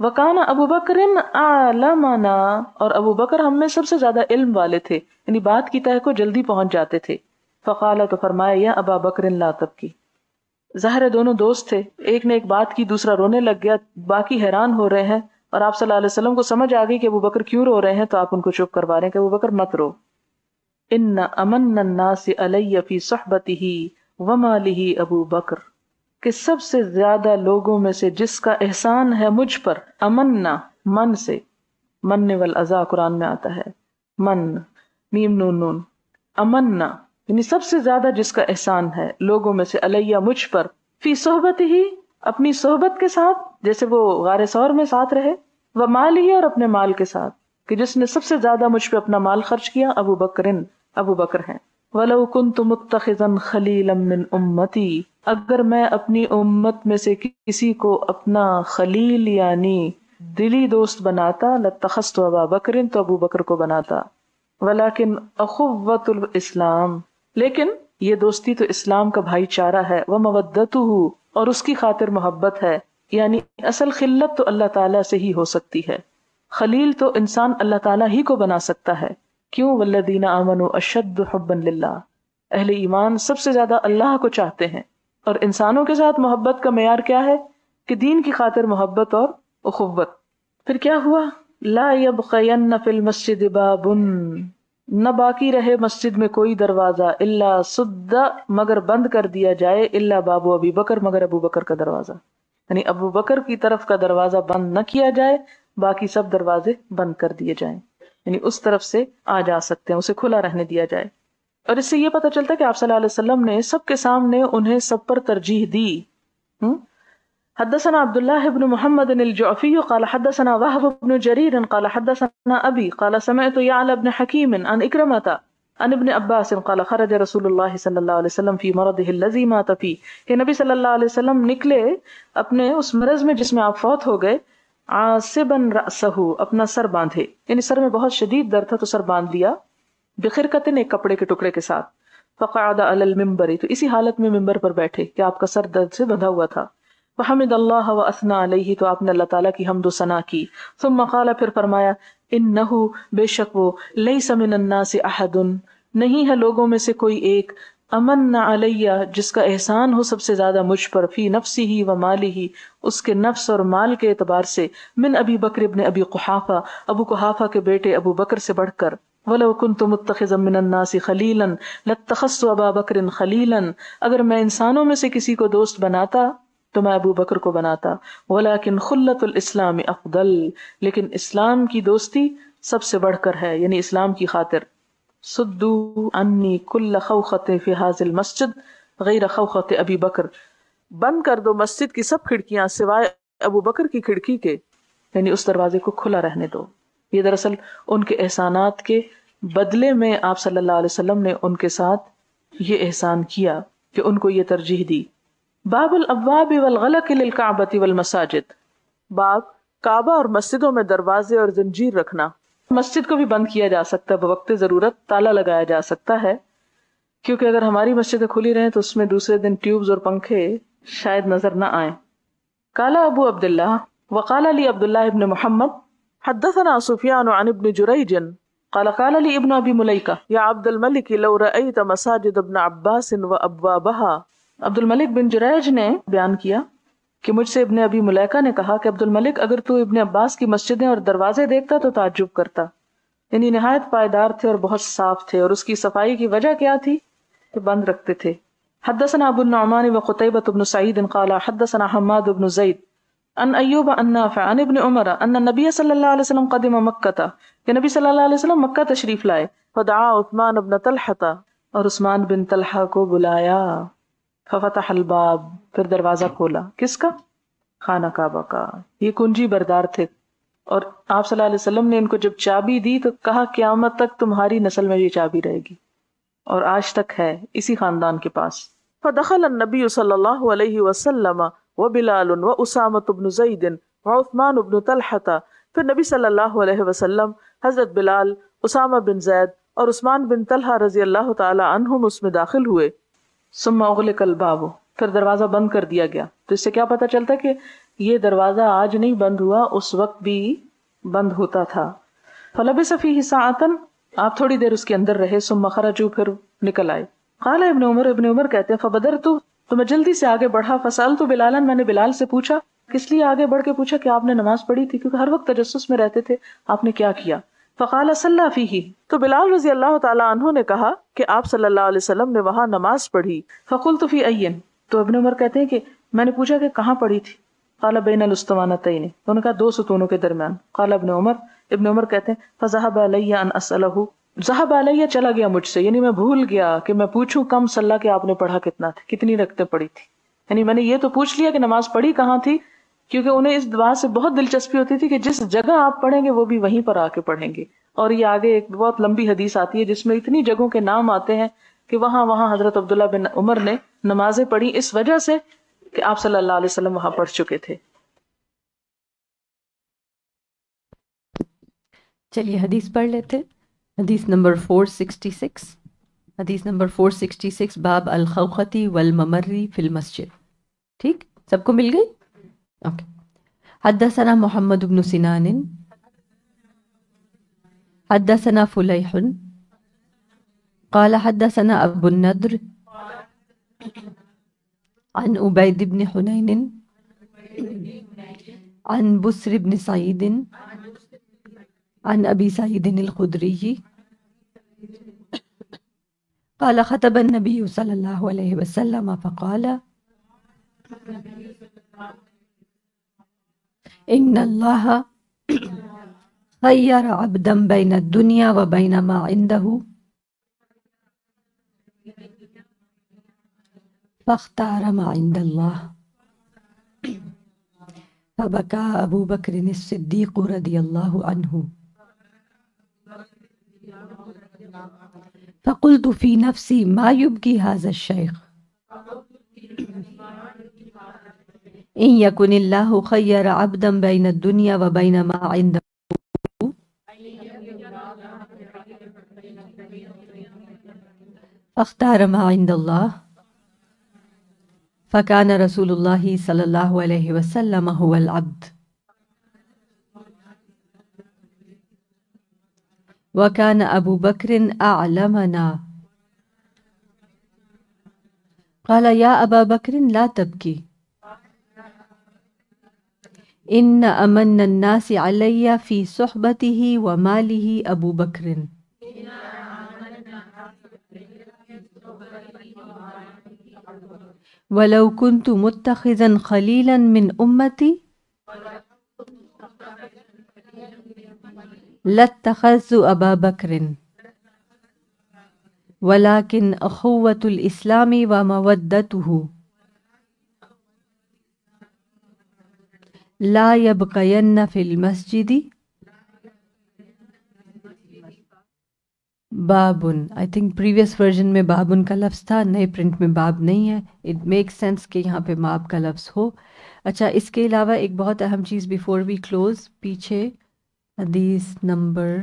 وکان ابو بکر اعلمنا، اور ابو بکر ہم میں سب سے زیادہ علم والے تھے، یعنی بات کی تہ کو جلدی پہنچ جاتے تھے. فقال، تو فرمایا، یا ابا بکر لا تبکی. ظاہر ہے دونوں دوست تھے، ایک نے ایک بات کی، دوسرا رونے لگ گیا، باقی حیران ہو رہے ہیں، اور آپ صلی اللہ علیہ وسلم کو سمجھ آ گئی کہ ابو بکر کیوں رو رہے ہیں، تو آپ ان کو چپ کروا رہے ہیں کہ ابو بکر مت رو. ان امن الناس علی فی صحبتہ ومالہ ابو بکر، کہ سب سے زیادہ لوگوں میں سے جس کا احسان ہے مجھ پر، امننا من سے، من والعزا قرآن میں آتا ہے، من میم نون نون، امننا یعنی سب سے زیادہ جس کا احسان ہے لوگوں میں سے، علیہ مجھ پر، فی صحبت ہی اپنی صحبت کے ساتھ، جیسے وہ غار ثور میں ساتھ رہے، و مال ہی اور اپنے مال کے ساتھ، کہ جس نے سب سے زیادہ مجھ پہ اپنا مال خرچ کیا، ابو بکر ہیں. وَلَوْ كُنْتُ مُتَّخِذًا خَلِيلًا مِّنْ أُمَّتِي، اگر میں اپنی امت میں سے کسی کو اپنا خلیل یعنی دلی دوست بناتا، لَاتَّخَذْتُ أَبَا بَكْرٍ، تو ابو بکر کو بناتا. وَلَكِنْ أَخُوَّةُ الْإِسْلام، لیکن یہ دوستی تو اسلام کا بھائی چارہ ہے، وَمَوَدَّتُهُ، اور اس کی خاطر محبت ہے، یعنی اصل خلت تو اللہ تعالیٰ سے ہی ہو سکتی ہے، خلیل تو انسان اللہ تعالیٰ ہی کو بنا سکتا ہے. کیوں؟ والذین آمنوا اشد حبا للہ، اہل ایمان سب سے زیادہ اللہ کو چاہتے ہیں، اور انسانوں کے ساتھ محبت کا معیار کیا ہے کہ دین کی خاطر محبت اور اخوت. پھر کیا ہوا؟ لا یبقین فی المسجد باب، نہ باقی رہے مسجد میں کوئی دروازہ، الا سد، مگر بند کر دیا جائے، الا باب ابی بکر، مگر ابو بکر کا دروازہ، یعنی ابو بکر کی طرف کا دروازہ بند نہ کیا جائے، باقی سب دروازے بند کر دیے جائیں، یعنی اس طرف سے آ جا سکتے ہیں، اسے کھلا رہنے دیا جائے. اور اس سے یہ پتہ چلتا ہے کہ آپ صلی اللہ علیہ وسلم نے سب کے سامنے انہیں سب پر ترجیح دی. حدثنا عبداللہ بن محمد الجعفی قال حدثنا وهب بن جریر قال حدثنا ابی قال سمعت یعلى بن حکیم عن اکرمۃ عن ابن عباس قال خرج رسول اللہ صلی اللہ علیہ وسلم فی مرضه الذی مات فیہ، کہ نبی صلی اللہ علیہ وسلم نکلے اپنے اس مرض میں جس میں آپ فوت ہو گئے، عاصبا رأسہ، اپنا سر باندھے، یعنی سر میں بہت شدید درد تھا تو سر باندھ لیا، بخرقۃ، ایک کپڑے کے ٹکڑے کے ساتھ. فقعد علی المنبر، تو اسی حالت میں ممبر پر بیٹھے کہ آپ کا سر درد سے بندھا ہوا تھا. فحمد اللہ واثنى علیہ، تو آپ نے اللہ تعالیٰ کی حمد و ثنا کی. ثم قال، پھر فرمایا، انہ، بے شک وہ، لیس من الناس احد، نہیں ہے لوگوں میں سے کوئی ایک، امن علیہ، جس کا احسان ہو سب سے زیادہ مجھ پر، فی نفسہ و مالہ، اس کے نفس اور مال کے اعتبار سے، من ابی بکر ابن ابی قحافہ، ابو قحافہ کے بیٹے ابو بکر سے بڑھ کر. وَلَوْ كُنْتُ مُتَّخِذًا مِّنَ النَّاسِ خَلِيلًا لَاتَّخَذْتُ أَبَا بَكْرٍ خَلِيلًا، اگر میں انسانوں میں سے کسی کو دوست بناتا تو میں ابو بکر کو بناتا. وَلَكِنْ خُلَّةُ الْإِسْلَامِ أَفْضَل، لیکن اسلام کی دوستی سب سے بڑھ کر ہے، یعنی اسلام کی خاطر. صدوا عنی کل خوخۃ فی ھذا المسجد غیر خوخۃ ابی بکر، بند کر دو مسجد کی سب کھڑکیاں سوائے ابو بکر کی کھڑکی کے، یعنی اس دروازے کو کھلا رہنے دو. یہ دراصل ان کے احسانات کے بدلے میں آپ صلی اللہ علیہ وسلم نے ان کے ساتھ یہ احسان کیا کہ ان کو یہ ترجیح دی. باب الابواب والغلق للکعبۃ والمساجد، باب کعبہ اور مسجدوں میں دروازے اور زنجیر رکھنا. مسجد کو بھی بند کیا جا سکتا ہے، بوقت ضرورت تالا لگایا جا سکتا ہے، کیونکہ اگر ہماری مسجدیں کھلی رہیں تو اس میں دوسرے دن ٹیوبز اور پنکھے شاید نظر نہ آئیں. قال ابو عبداللہ وقال لی عبداللہ ابن محمد حدثنا سفیان عن ابن جریج قال قال لی ابن ابی ملیکہ یا عبد الملک لو رأیت مساجد ابن عباس وابوابها. عبد الملک بن جریج نے بیان کیا کہ مجھ سے ابن ابی ملیکہ نے کہا کہ عبد الملک، اگر تو ابن عباس کی مسجدیں اور دروازے دیکھتا تو تعجب کرتا، یعنی نہایت پائیدار تھے اور بہت صاف تھے، اور اس کی صفائی کی وجہ کیا تھی کہ بند رکھتے تھے. حدثنا ابو النعمان وقتیبۃ بن سعید قال حدثنا حماد بن زید ان ایوب ان نافع عن ابن عمر ان النبی صلی اللہ علیہ وسلم قدم مکہ، کہ نبی صلی اللہ علیہ وسلم مکہ تشریف لائے. فدعا عثمان بن طلحہ، اور عثمان بن طلحہ کو بلایا. ففتح الباب، پھر دروازہ کھولا. کس کا؟ خانہ کعبہ کا. یہ کنجی بردار تھے، اور آپ صلی اللہ علیہ وسلم نے ان کو جب چابی دی تو کہا قیامت تک تمہاری نسل میں یہ چابی رہے گی. اور آج تک ہے اسی خاندان کے پاس. فدخل النبی صلی اللہ علیہ وسلم وبلال واسامة بن زید وعثمان بن طلحة. پھر نبی صلی اللہ علیہ وسلم، حضرت بلال، اسامہ بن زید اور عثمان بن طلحہ رضی اللہ تعالی عنہم اس میں داخل ہوئے. ثم اغلق الباب، پھر دروازہ بند کر دیا گیا. تو اس سے کیا پتہ چلتا کہ یہ دروازہ آج نہیں بند ہوا، اس وقت بھی بند ہوتا تھا. فلبث فیہ ساعۃ، آپ تھوڑی دیر اس کے اندر رہے. ثم خرجوا، پھر نکل آئے. قال ابن عمر کہتے ہیں فبدرت، تو میں جلدی سے آگے بڑھا. فسألت بلالا، میں نے بلال سے پوچھا. کس لیے آگے بڑھ کے پوچھا؟ کہ آپ نے نماز پڑھی تھی، کیونکہ ہر وقت تجسس میں رہتے تھے. آپ نے کیا کیا؟ فقال صلی فیہ، تو بلال رضی اللہ تعالی عنہ نے کہا کہ آپ صلی اللہ علیہ وسلم نے وہاں نماز پڑھی. فقلت فی این، تو ابن عمر کہتے ہیں کہ میں نے پوچھا کہ کہاں پڑھی تھی؟ قال بین الاسطوانتین، انہوں نے کہا دو ستونوں کے درمیان. قال ابن عمر کہتے ہیں فذهب علی ان اسألہ، ذهب علی چلا گیا مجھ سے، یعنی میں بھول گیا کہ میں پوچھوں کم صلی کہ آپ نے پڑھا کتنا تھا، کتنی رکعتیں پڑھی تھی. یعنی میں نے یہ تو پوچھ لیا کہ نماز پڑھی کہاں تھی، کیونکہ انہیں اس دعا سے بہت دلچسپی ہوتی تھی کہ جس جگہ آپ پڑھیں گے وہ بھی وہیں پر آ کے پڑھیں گے. اور یہ آگے ایک بہت لمبی حدیث آتی ہے جس میں اتنی جگہوں کے نام آتے ہیں کہ وہاں حضرت عبداللہ بن عمر نے نمازیں پڑھی اس وجہ سے کہ آپ صلی اللہ علیہ وسلم وہاں پڑھ چکے تھے. چلیے حدیث پڑھ لیتے. حدیث نمبر 466. حدیث نمبر 466 باب الخوختی والممری فی المسجد. ٹھیک، سب کو مل گئی؟ اوکے. حدثنا محمد بن سنان حدثنا فلیح قال حدثنا ابو النضر عن عبید بن حنین عن بسر بن سعید عن ابی سعید الخدری قال خطب النبی صلی اللہ علیہ وسلم فقال ان اللہ خیر عبدا بین الدنیا و بین ما عنده فاختار ما عند اللہ فبكى ابو بکر الصدیق رضی اللہ عنہ فقلت في نفسي ما يبكي هذا الشيخ إن يكن الله خير عبدا بين الدنيا وبين ما عنده فاختار ما عند الله فكان رسول الله صلى الله عليه وسلم هو العبد وكان أبو بكر أعلمنا قال يا أبا بكر لا تبكي إن أمن الناس علي في صحبته وماله أبو بكر ولو كنت متخذا خليلا من أمتي لاتخذت أبا بكر ولكن أخوة الإسلام ومودته لا يبقين في المسجد بابن. آئی تھنک پریویس ورژن میں بابن کا لفظ تھا، نئے پرنٹ میں باب نہیں ہے. اٹ میک سینس کہ یہاں پہ باب کا لفظ ہو. اچھا، اس کے علاوہ ایک بہت اہم چیز بیفور وی کلوز، پیچھے حدیث نمبر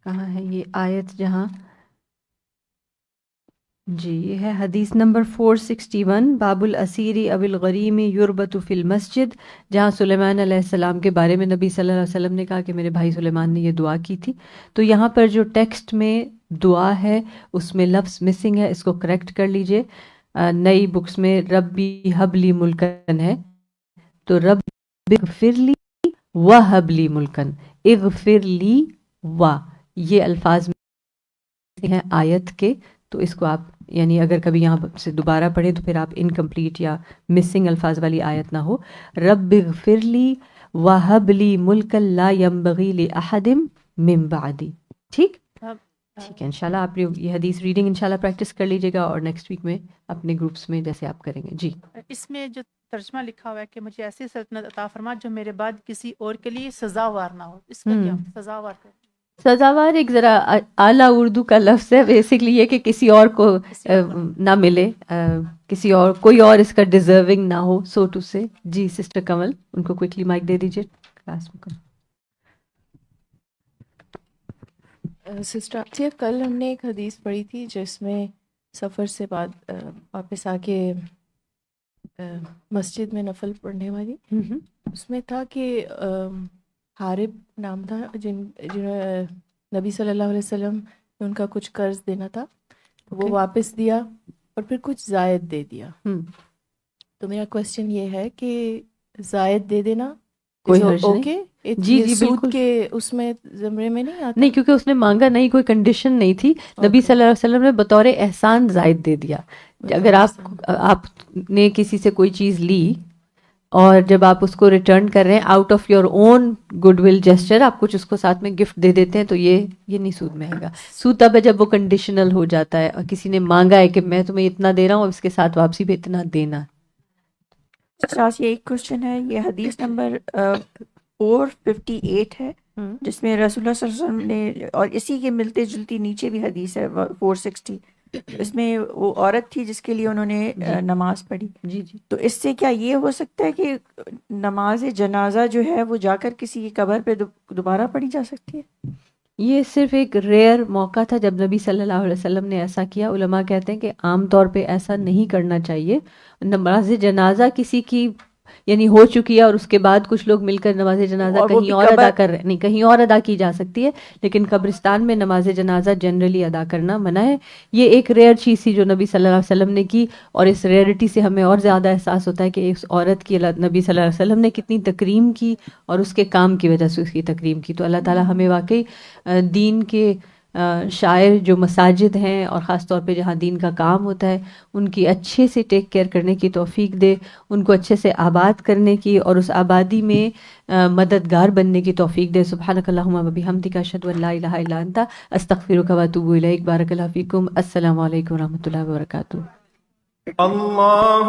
کہاں ہے یہ آیت، جہاں جی یہ ہے حدیث نمبر 461 باب الاسیر او الغریم یربط فی المسجد، جہاں سلیمان علیہ السلام کے بارے میں نبی صلی اللہ علیہ وسلم نے کہا کہ میرے بھائی سلیمان نے یہ دعا کی تھی. تو یہاں پر جو ٹیکسٹ میں دعا ہے اس میں لفظ مسنگ ہے، اس کو کریکٹ کر لیجئے. نئی بکس میں ربی حبلی ملکن ہے، تو رب اغفر لی و حبلی ملکن، اغفر لی و، یہ الفاظ ہیں آیت کے. تو اس کو آپ یعنی اگر کبھی یہاں سے دوبارہ پڑھیں تو پھر آپ انکمپلیٹ یا مسنگ الفاظ والی آیت نہ ہو. رب اغفر لی وہب لی ملکا لا ینبغی لأحد من بعدی. ٹھیک ٹھیک ہے، انشاءاللہ آپ یہ حدیث ریڈنگ انشاءاللہ پریکٹس کر لیجیے گا، اور نیکسٹ ویک میں اپنے گروپس میں جیسے آپ کریں گے. جی اس میں جو ترجمہ لکھا ہوا ہے کہ مجھے ایسی سلطنت عطا فرما جو میرے بعد کسی اور کے لیے سزاوار نہ ہو، اس کا کیا سزاوار ہے؟ سزاوار ایک ذرا اعلیٰ اردو کا لفظ ہے، بیسکلی یہ کہ کسی اور کو نہ ملے، کسی اور کوئی اور اس کا ڈیزرونگ نہ ہو، سو ٹو سے. جی سسٹر کمل، ان کو کوئکلی مائک دے دیجیے. کلاس میں سسٹر آسیہ، کل ہم نے ایک حدیث پڑھی تھی جس میں سفر سے بعد واپس آ کے مسجد میں نفل پڑھنے والی، اس میں تھا کہ حارب نام تھا جنہوں نبی صلی اللہ علیہ وسلم نے ان کا کچھ قرض دینا تھا، وہ واپس دیا اور پھر کچھ زائد دے دیا. تو میرا کوشچن یہ ہے کہ زائد دے دینا کوئی حرج نہیں. جی جی بالکل، کہ اس میں زمرے میں نہیں آتا؟ نہیں، کیونکہ اس نے مانگا نہیں، کوئی کنڈیشن نہیں تھی. نبی صلی اللہ علیہ وسلم نے بطور احسان زائد دے دیا. اگر آپ نے کسی سے کوئی چیز لی اور جب آپ اس کو ریٹرن کر رہے ہیں out of your own good will gesture, آپ کچھ اس کو ساتھ میں گفٹ دے دیتے ہیں، تو یہ نہیں سود میں آئے گا. سود تب ہے جب وہ کنڈیشنل ہو جاتا ہے اور کسی نے مانگا ہے کہ میں تمہیں اتنا دے رہا ہوں، اس کے ساتھ واپسی بھی اتنا دینا. یہ ایک کوشچن ہے، یہ حدیث نمبر 458 ہے، جس میں رسول اللہ صلی اللہ علیہ وسلم نے، اور اسی کے ملتے جلتی نیچے بھی حدیث ہے 460، اس میں وہ عورت تھی جس کے لیے انہوں نے نماز پڑھی. جی جی، تو اس سے کیا یہ ہو سکتا ہے کہ نماز جنازہ جو ہے وہ جا کر کسی کی قبر پہ دوبارہ پڑھی جا سکتی ہے؟ یہ صرف ایک ریئر موقع تھا جب نبی صلی اللہ علیہ وسلم نے ایسا کیا. علماء کہتے ہیں کہ عام طور پہ ایسا نہیں کرنا چاہیے. نماز جنازہ کسی کی یعنی ہو چکی ہے اور اس کے بعد کچھ لوگ مل کر نماز جنازہ کہیں اور ادا کر رہے ہیں، نہیں، کہیں اور ادا کی جا سکتی ہے، لیکن قبرستان میں نماز جنازہ جنرلی ادا کرنا منع ہے. یہ ایک ریئر چیز تھی جو نبی صلی اللہ علیہ وسلم نے کی، اور اس ریئرٹی سے ہمیں اور زیادہ احساس ہوتا ہے کہ اس عورت کی نبی صلی اللہ علیہ وسلم نے کتنی تکریم کی، اور اس کے کام کی وجہ سے اس کی تکریم کی. تو اللہ تعالیٰ ہمیں واقعی دین کے شاعر جو مساجد ہیں اور خاص طور پہ جہاں دین کا کام ہوتا ہے، ان کی اچھے سے ٹیک کیئر کرنے کی توفیق دے، ان کو اچھے سے آباد کرنے کی اور اس آبادی میں مددگار بننے کی توفیق دے. سبحانک اللہم و بحمدک، اشہد ان لا الہ الا انت، استغفرک و اتوب الیک. بارک اللہ فیکم. السلام علیکم و رحمۃ اللہ وبرکاتہ. اللہ